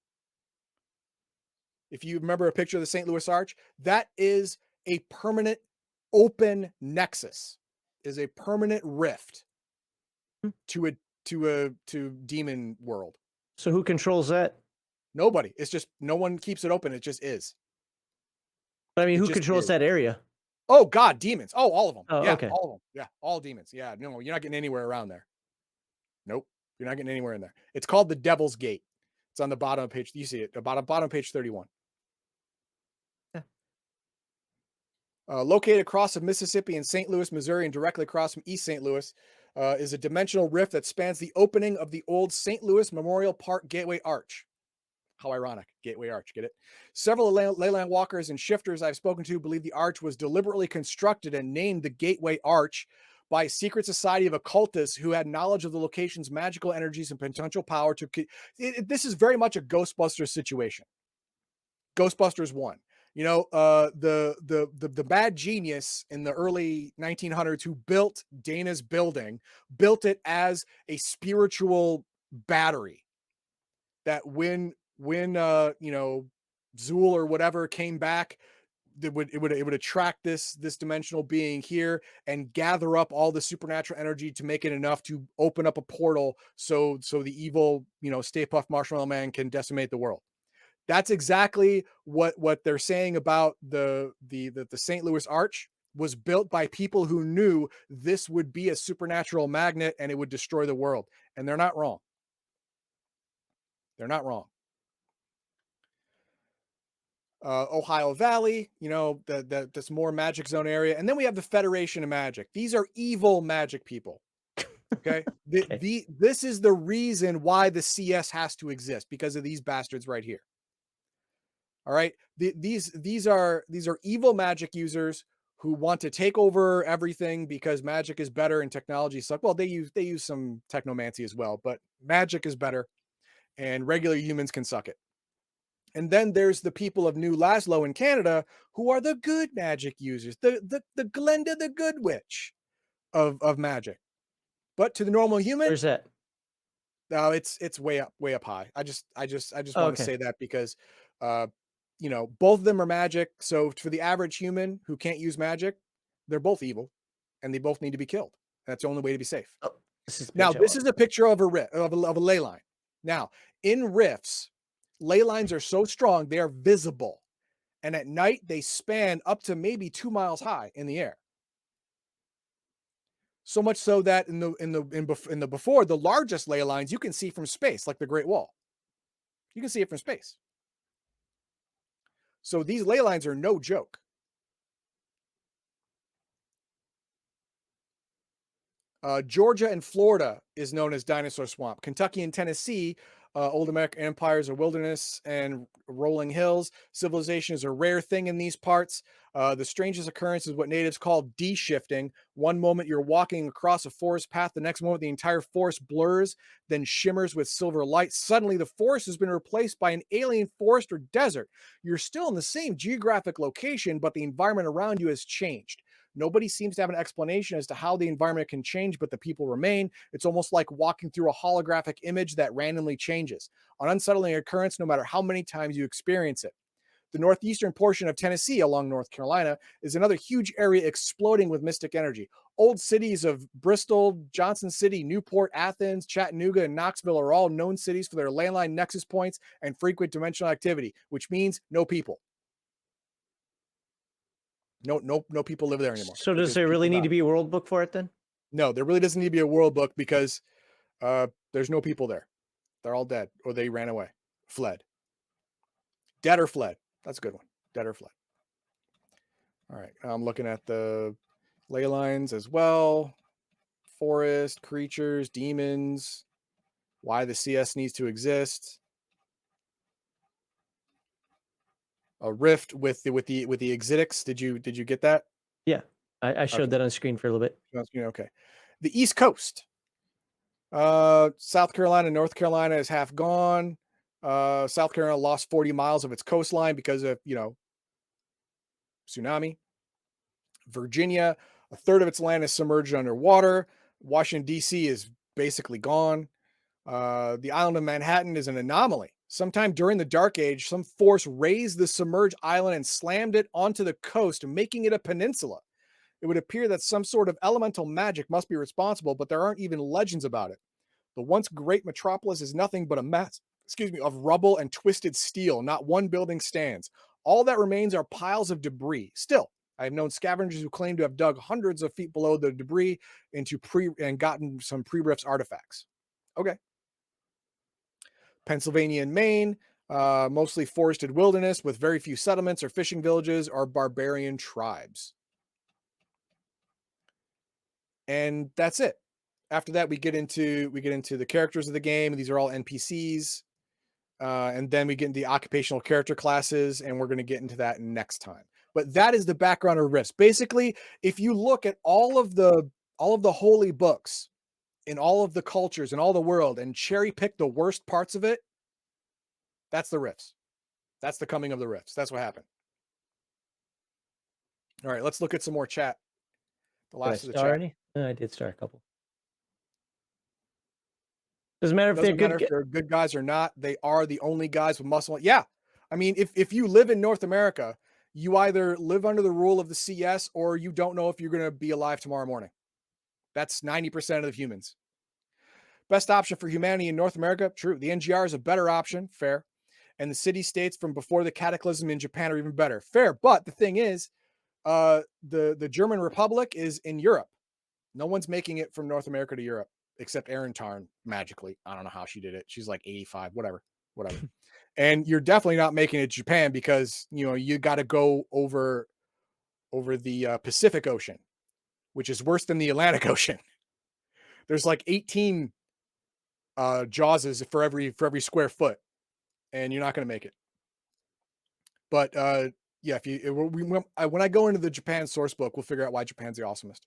if you remember a picture of the St. Louis Arch, that is a permanent open nexus, is a permanent rift to demon world. So who controls that? Nobody. It's just no one keeps it open. It just is. But I mean, It who just controls is. that area? Oh God, demons. Oh, all of them. Oh, Yeah, okay. all of them. Yeah, all demons. Yeah, no, you're not getting anywhere around there. Nope, you're not getting anywhere in there. It's called the Devil's Gate. It's on the bottom of page. You see it, bottom of page 31. Yeah. Located across the Mississippi in St. Louis, Missouri, and directly across from East St. Louis, is a dimensional rift that spans the opening of the old St. Louis Memorial Park Gateway Arch. How ironic. Gateway Arch, get it? Several leyline walkers and shifters I've spoken to believe the arch was deliberately constructed and named the Gateway Arch by a secret society of occultists who had knowledge of the location's magical energies and potential power to. This is very much a Ghostbusters situation. Ghostbusters 1. You know, the bad genius in the early 1900s who built Dana's building built it as a spiritual battery that when you know, Zool or whatever came back, it would attract this dimensional being here and gather up all the supernatural energy to make it enough to open up a portal so the evil, you know, Stay Puft Marshmallow Man can decimate the world. That's exactly what they're saying about the St. Louis Arch was built by people who knew this would be a supernatural magnet and it would destroy the world. And they're not wrong. They're not wrong. Ohio Valley, you know, that's more magic zone area. And then we have the Federation of Magic. These are evil magic people. Okay. Okay. This is the reason why the CS has to exist, because of these bastards right here. All right. These are evil magic users who want to take over everything because magic is better and technology suck. Well, they use some technomancy as well, but magic is better and regular humans can suck it. And then there's the people of New Laszlo in Canada who are the good magic users, the Glenda the Good Witch of magic. But to the normal human, Where's that? no, it's way up high. I just Oh, want to okay. say that because you know, both of them are magic. So for the average human who can't use magic, they're both evil and they both need to be killed. That's the only way to be safe. Oh, this is the Now, page I this want. is a picture of a ley line. Now, in rifts, ley lines are so strong they are visible, and at night they span up to maybe 2 miles high in the air. So much so that in the before, the largest ley lines you can see from space, like the Great Wall. You can see it from space. So these ley lines are no joke. Georgia and Florida is known as Dinosaur Swamp. Kentucky and Tennessee, old American empires are wilderness and rolling hills. Civilization is a rare thing in these parts. The strangest occurrence is what natives call de-shifting. One moment you're walking across a forest path, the next moment the entire forest blurs, then shimmers with silver light. Suddenly the forest has been replaced by an alien forest or desert. You're still in the same geographic location, but the environment around you has changed. Nobody seems to have an explanation as to how the environment can change, but the people remain. It's almost like walking through a holographic image that randomly changes. An unsettling occurrence, no matter how many times you experience it. The northeastern portion of Tennessee along North Carolina is another huge area exploding with mystic energy. Old cities of Bristol, Johnson City, Newport, Athens, Chattanooga, and Knoxville are all known cities for their landline nexus points and frequent dimensional activity, which means no people. No people live there anymore So does because there people really need die. to be a world book for it then? No, there really doesn't need to be a world book because there's no people there. They're all dead or they ran away, fled. Dead or fled. That's a good one. Dead or fled. All right. I'm looking at the ley lines as well. Forest, creatures, demons, why the CS needs to exist. A rift with the exitics. Did you get that? Yeah. I Okay. showed that on screen for a little bit. Okay. The East Coast. South Carolina, North Carolina is half gone. South Carolina lost 40 miles of its coastline because of, you know, tsunami. Virginia, a third of its land is submerged underwater. Washington, D.C. is basically gone. The island of Manhattan is an anomaly. Sometime during the Dark Age, some force raised the submerged island and slammed it onto the coast, making it a peninsula. It would appear that some sort of elemental magic must be responsible, but there aren't even legends about it. The once great metropolis is nothing but a mass, of rubble and twisted steel. Not one building stands. All that remains are piles of debris. Still, I have known scavengers who claim to have dug hundreds of feet below the debris and gotten some pre-rifts artifacts. Okay. Pennsylvania and Maine, mostly forested wilderness with very few settlements or fishing villages or barbarian tribes. And that's it. After that, we get into the characters of the game. These are all NPCs. And then we get into the occupational character classes, and we're going to get into that next time. But that is the background of Rifts. Basically, if you look at all of the holy books in all of the cultures in all the world and cherry pick the worst parts of it, that's the Rifts. That's the coming of the Rifts. That's what happened. All right, let's look at some more chat. The last of the chat. Already? I did start a couple. Doesn't matter if Doesn't they're matter good. if they're good guys or not. They are the only guys with muscle. Yeah. I mean, if you live in North America, you either live under the rule of the CS or you don't know if you're going to be alive tomorrow morning. That's 90% of the humans. Best option for humanity in North America? True. The NGR is a better option. Fair. And the city-states from before the cataclysm in Japan are even better. Fair. But the thing is, the German Republic is in Europe. No one's making it from North America to Europe except Erin Tarn magically. I don't know how she did it. She's like 85, whatever. And you're definitely not making it to Japan because, you know, you got to go over the Pacific Ocean, which is worse than the Atlantic Ocean. There's like 18 Jawses for every square foot, and you're not going to make it. But yeah, when I go into the Japan source book, we'll figure out why Japan's the awesomest.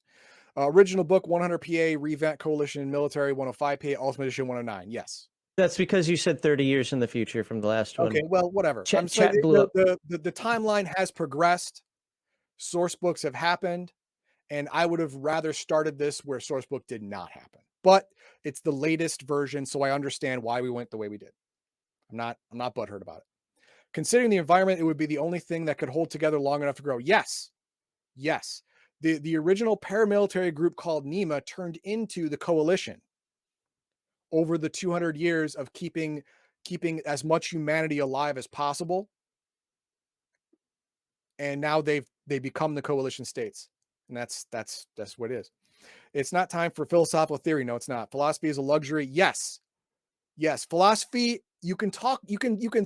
Original book 100 PA, Revamp Coalition Military 105 PA, Ultimate Edition 109. Yes. That's because you said 30 years in the future from the last one. Okay, well, whatever. Chat I'm saying blew up. the timeline has progressed. Source books have happened, and I would have rather started this where source book did not happen. But it's the latest version, so I understand why we went the way we did. I'm not butthurt about it. Considering the environment, it would be the only thing that could hold together long enough to grow. Yes. The original paramilitary group called NEMA turned into the coalition over the 200 years of keeping as much humanity alive as possible. And now they become the coalition states. And that's what it is. It's not time for philosophical theory. No, it's not. Philosophy is a luxury. Yes. Philosophy, you can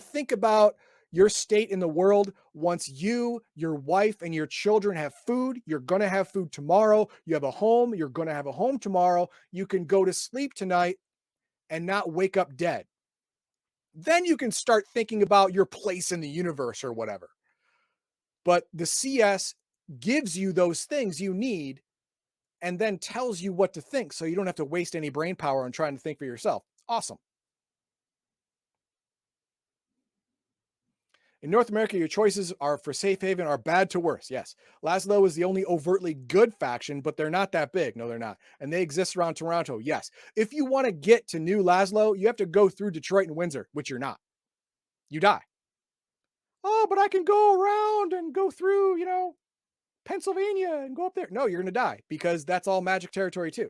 think about your state in the world. Once you, your wife, and your children have food, you're going to have food tomorrow. You have a home, you're going to have a home tomorrow. You can go to sleep tonight and not wake up dead. Then you can start thinking about your place in the universe or whatever. But the CS gives you those things you need and then tells you what to think so you don't have to waste any brain power on trying to think for yourself. Awesome. In North America, your choices are for safe haven are bad to worse. Yes. Laszlo is the only overtly good faction, but they're not that big. No, they're not. And they exist around Toronto. Yes. If you want to get to New Laszlo, you have to go through Detroit and Windsor, which you're not. You die. Oh, but I can go around and go through, Pennsylvania and go up there. No, you're going to die because that's all magic territory too.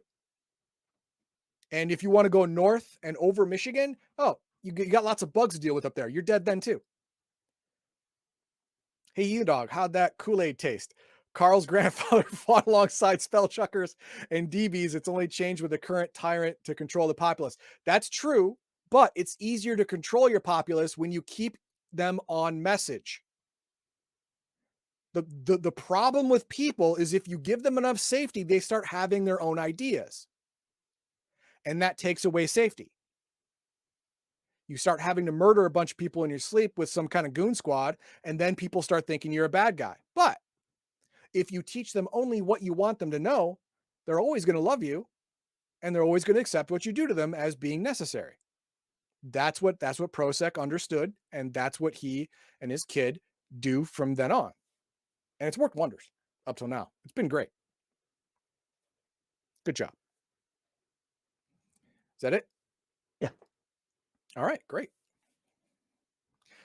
And if you want to go north and over Michigan, oh, you got lots of bugs to deal with up there. You're dead then too. Hey, Heathendog, how'd that Kool-Aid taste? Carl's grandfather fought alongside spellchuckers and DBs. It's only changed with the current tyrant to control the populace. That's true, but it's easier to control your populace when you keep them on message. The problem with people is if you give them enough safety, they start having their own ideas. And that takes away safety. You start having to murder a bunch of people in your sleep with some kind of goon squad, and then people start thinking you're a bad guy. But if you teach them only what you want them to know, they're always going to love you, and they're always going to accept what you do to them as being necessary. That's what Prosek understood, and that's what he and his kid do from then on. And it's worked wonders up till now. It's been great. Good job. Is that it? Yeah. All right, great.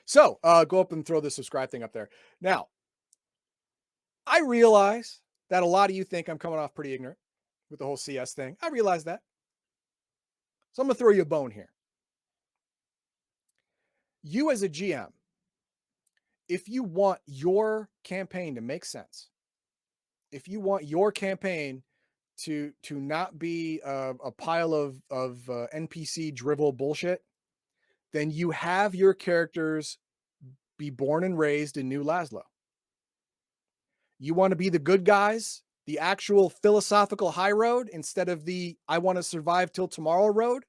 So go up and throw the subscribe thing up there. Now, I realize that a lot of you think I'm coming off pretty ignorant with the whole CS thing. I realize that. So I'm going to throw you a bone here. You as a GM, if you want your campaign to make sense, if you want your campaign to not be a pile of NPC drivel bullshit, then you have your characters be born and raised in New Laszlo. You want to be the good guys, the actual philosophical high road instead of the I want to survive till tomorrow road.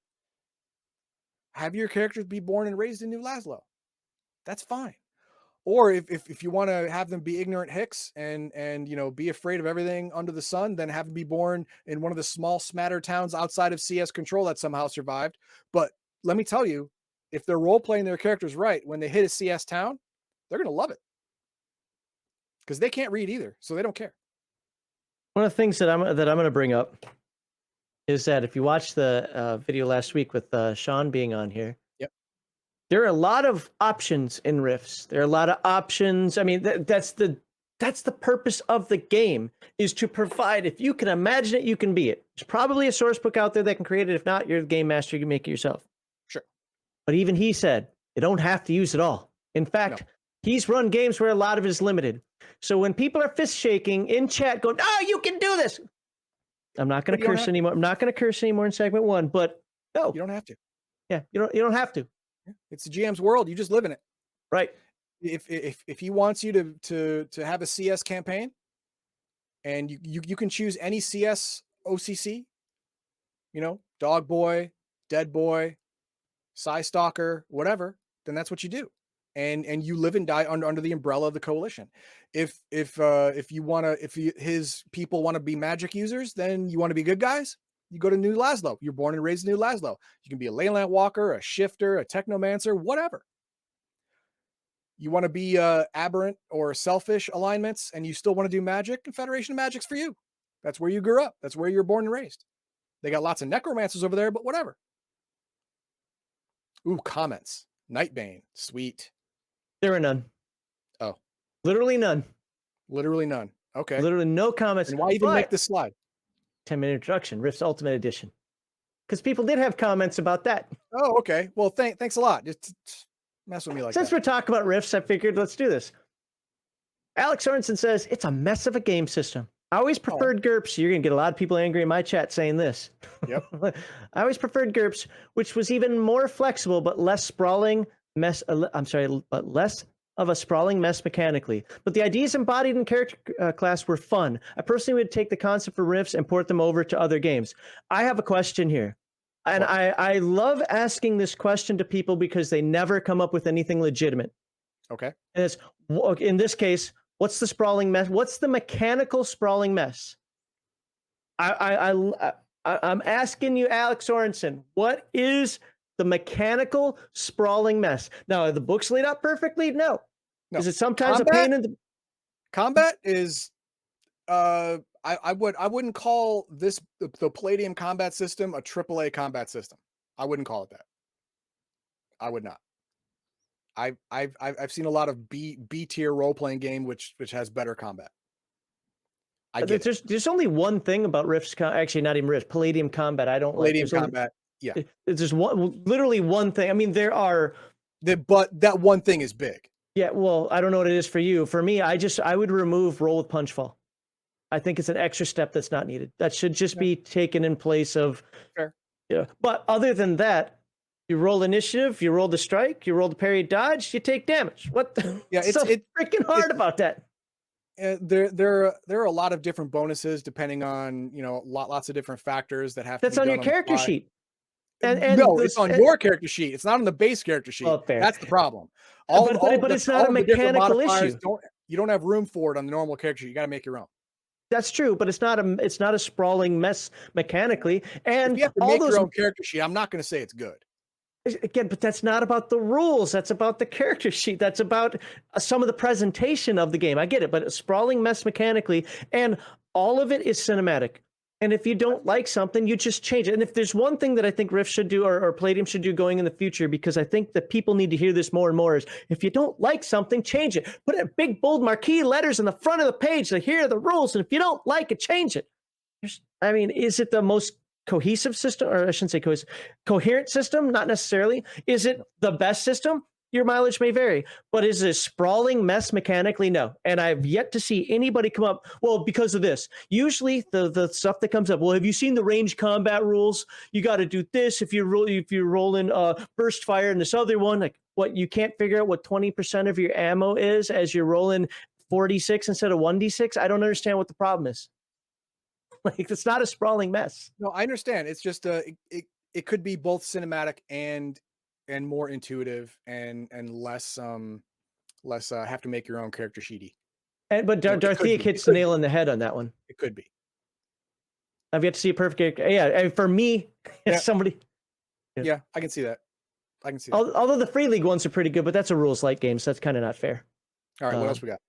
Have your characters be born and raised in New Laszlo. That's fine. Or if you want to have them be ignorant hicks and be afraid of everything under the sun, then have them be born in one of the small smatter towns outside of CS control that somehow survived. But let me tell you, if they're role playing their characters right, when they hit a CS town, they're gonna love it because they can't read either, so they don't care. One of the things that I'm going to bring up is that if you watched the video last week with Sean being on here, there are a lot of options in Rifts. There are a lot of options. I mean, that's the purpose of the game, is to provide. If you can imagine it, you can be it. There's probably a source book out there that can create it. If not, you're the game master. You can make it yourself. Sure. But even he said you don't have to use it all. In fact, he's run games where a lot of it is limited. So when people are fist shaking in chat going, "Oh, you can do this," I'm not going to curse anymore. I'm not going to curse anymore in segment 1. But no, you don't have to. Yeah, you don't have to. It's the GM's world. You just live in it. Right. If he wants you to have a CS campaign, and you can choose any CS OCC, Dog Boy, Dead Boy, Psy Stalker, whatever, then that's what you do. And you live and die under the umbrella of the coalition. If his people want to be magic users, then you want to be good guys, you go to New Laszlo. You're born and raised in New Laszlo. You can be a Leyland Walker, a Shifter, a Technomancer, whatever. You want to be aberrant or selfish alignments, and you still want to do magic, and Federation of Magic's for you. That's where you grew up. That's where you're born and raised. They got lots of necromancers over there, but whatever. Ooh, comments. Nightbane. Sweet. There are none. Oh. Literally none. Literally none. Okay. Literally no comments. And why even make this slide? 10-minute introduction, Rift's Ultimate Edition. Because people did have comments about that. Oh, okay. Well, thanks a lot. Just mess with me like Since that. we're talking about Rifts, I figured let's do this. Alex Sorensen says, it's a mess of a game system. I always preferred GURPS. You're going to get a lot of people angry in my chat saying this. Yep. I always preferred GURPS, which was even more flexible, but less sprawling but less of a sprawling mess mechanically. But the ideas embodied in character class were fun. I personally would take the concept for Rifts and port them over to other games. I have a question here. And I love asking this question to people because they never come up with anything legitimate. Okay. And it's, in this case, what's the sprawling mess? What's the mechanical sprawling mess? I'm asking you, Alex Sorensen, what is the mechanical sprawling mess? Now, are the books laid out perfectly? No. Is it sometimes a pain in the... Combat is... I wouldn't call this the Palladium combat system a AAA combat system. I wouldn't call it that. I would not. I've seen a lot of B tier role playing game which has better combat. There's only one thing about Rifts, actually not even Rifts, Palladium combat. I don't Palladium like combat. Yeah, there's literally one thing. I mean, there are, but that one thing is big. Yeah, well, I don't know what it is for you. For me, I would remove roll with punchfall. I think it's an extra step that's not needed. That should just be taken in place of. Fair. Yeah. But other than that, you roll initiative, you roll the strike, you roll the parry dodge, you take damage. What? It's freaking hard about that. There are a lot of different bonuses depending on lots of different factors that have. That's to be on your character sheet. And no, it's on your character sheet. It's not on the base character sheet. Oh, that's the problem. But it's not a mechanical issue. You don't have room for it on the normal character sheet. You got to make your own. That's true, but it's not a sprawling mess mechanically. And if you have to make your own character sheet, I'm not going to say it's good. Again, but that's not about the rules. That's about the character sheet. That's about some of the presentation of the game. I get it, but a sprawling mess mechanically, and all of it is cinematic. And if you don't like something, you just change it. And if there's one thing that I think Rift should do or Palladium should do going in the future, because I think that people need to hear this more and more, is if you don't like something, change it. Put it in big, bold marquee letters in the front of the page that here are the rules. And if you don't like it, change it. Is it the most cohesive system, or I shouldn't say cohesive, coherent system? Not necessarily. Is it the best system? your mileage may vary, but is it a sprawling mess mechanically? No. And I've yet to see anybody come up, well, because of this. Usually the stuff that comes up, well, have you seen the range combat rules? You got to do this if you're rolling burst fire and this other one, like what you can't figure out what 20% of your ammo is as you're rolling 4d6 instead of 1d6. I don't understand what the problem is. Like, it's not a sprawling mess. No, I understand. It's just it could be both cinematic and more intuitive and less have to make your own character sheety. But Dorothea hits the nail on the head on that one. It could be. I've yet to see a perfect. Yeah, and for me, somebody. Yeah, I can see that. Although the Free League ones are pretty good, but that's a rules light game, so that's kind of not fair. All right, what else we got?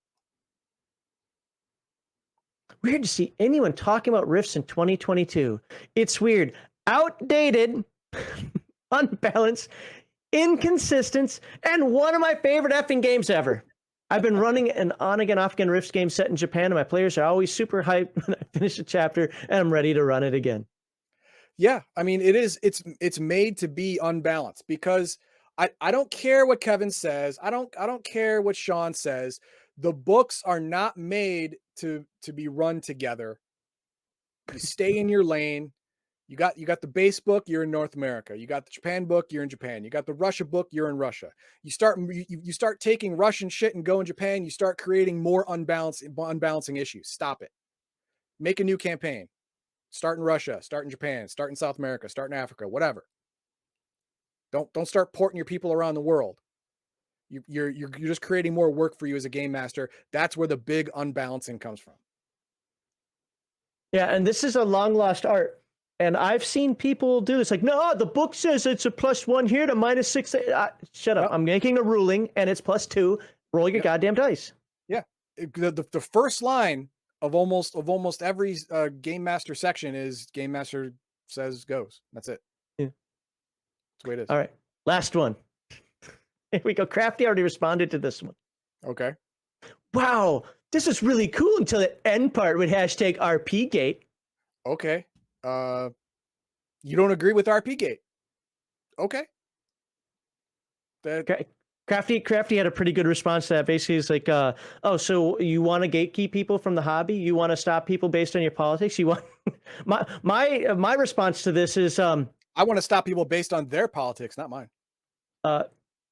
Weird to see anyone talking about rifts in 2022. It's weird. Outdated, unbalanced, inconsistent, and one of my favorite effing games ever. I've been running an on-again, off-again Rifts game set in Japan, and my players are always super hyped when I finish a chapter, and I'm ready to run it again. Yeah, I mean, it's made to be unbalanced, because I don't care what Kevin says. I don't care what Sean says. The books are not made to be run together. You stay in your lane. You got the base book, you're in North America. You got the Japan book, you're in Japan. You got the Russia book, you're in Russia. You start taking Russian shit and go in Japan, you start creating more unbalancing issues. Stop it. Make a new campaign. Start in Russia, start in Japan, start in South America, start in Africa, whatever. Don't start porting your people around the world. You're just creating more work for you as a game master. That's where the big unbalancing comes from. Yeah, and this is a long lost art. And I've seen people do this, like, no, the book says it's a +1 here to -6. Shut up. I'm making a ruling, and it's +2. Roll your goddamn dice. Yeah. The first line of almost every game master section is game master says goes. That's it. Yeah. That's the way it is. All right. Last one. Here we go. Crafty already responded to this one. Okay. Wow. This is really cool until the end part with #RPGate. Okay. You don't agree with RPGate. Okay. Crafty had a pretty good response to that. Basically, it's like, oh, so you want to gatekeep people from the hobby? You want to stop people based on your politics? You want my response to this is, I want to stop people based on their politics, not mine.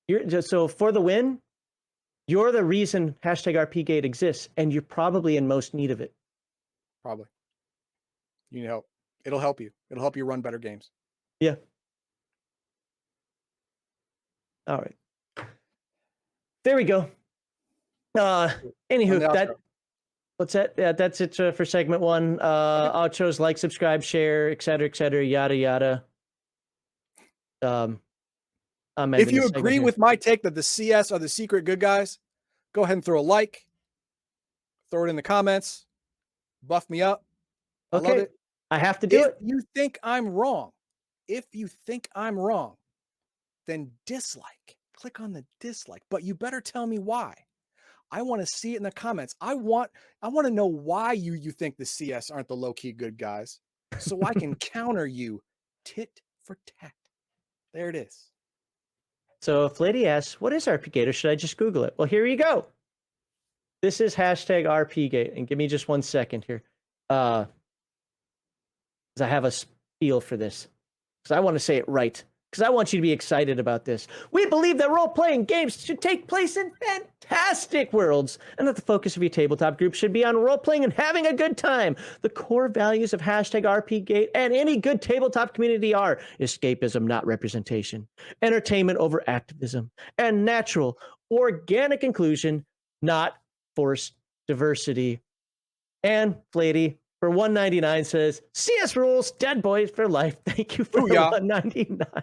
You're just, so for the win, you're the reason #RPGate exists, and you're probably in most need of it. Probably. You need help. It'll help you. It'll help you run better games. Yeah. All right. There we go. Anywho, what's that? Yeah, that's it for segment 1. Outros, like, subscribe, share, etc., yada yada. If you agree with my take that the CS are the secret good guys, go ahead and throw a like. Throw it in the comments. Buff me up. I love it. I have to do it. If you think I'm wrong, then dislike. Click on the dislike, but you better tell me why. I want to see it in the comments. I want to know why you think the CS aren't the low-key good guys, so I can counter you tit for tat. There it is. So if Lady asks, what is RPGate, or should I just Google it? Well, here you go. This is #RPGate, and give me just 1 second here. Because I have a spiel for this. Because I want to say it right. Because I want you to be excited about this. We believe that role-playing games should take place in fantastic worlds, and that the focus of your tabletop group should be on role-playing and having a good time. The core values of #RPGate and any good tabletop community are escapism, not representation, entertainment over activism, and natural, organic inclusion, not forced diversity. And Flady, for $1.99 says, CS rules, dead boys for life. Thank you for $1.99.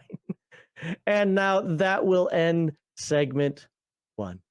And now that will end segment 1.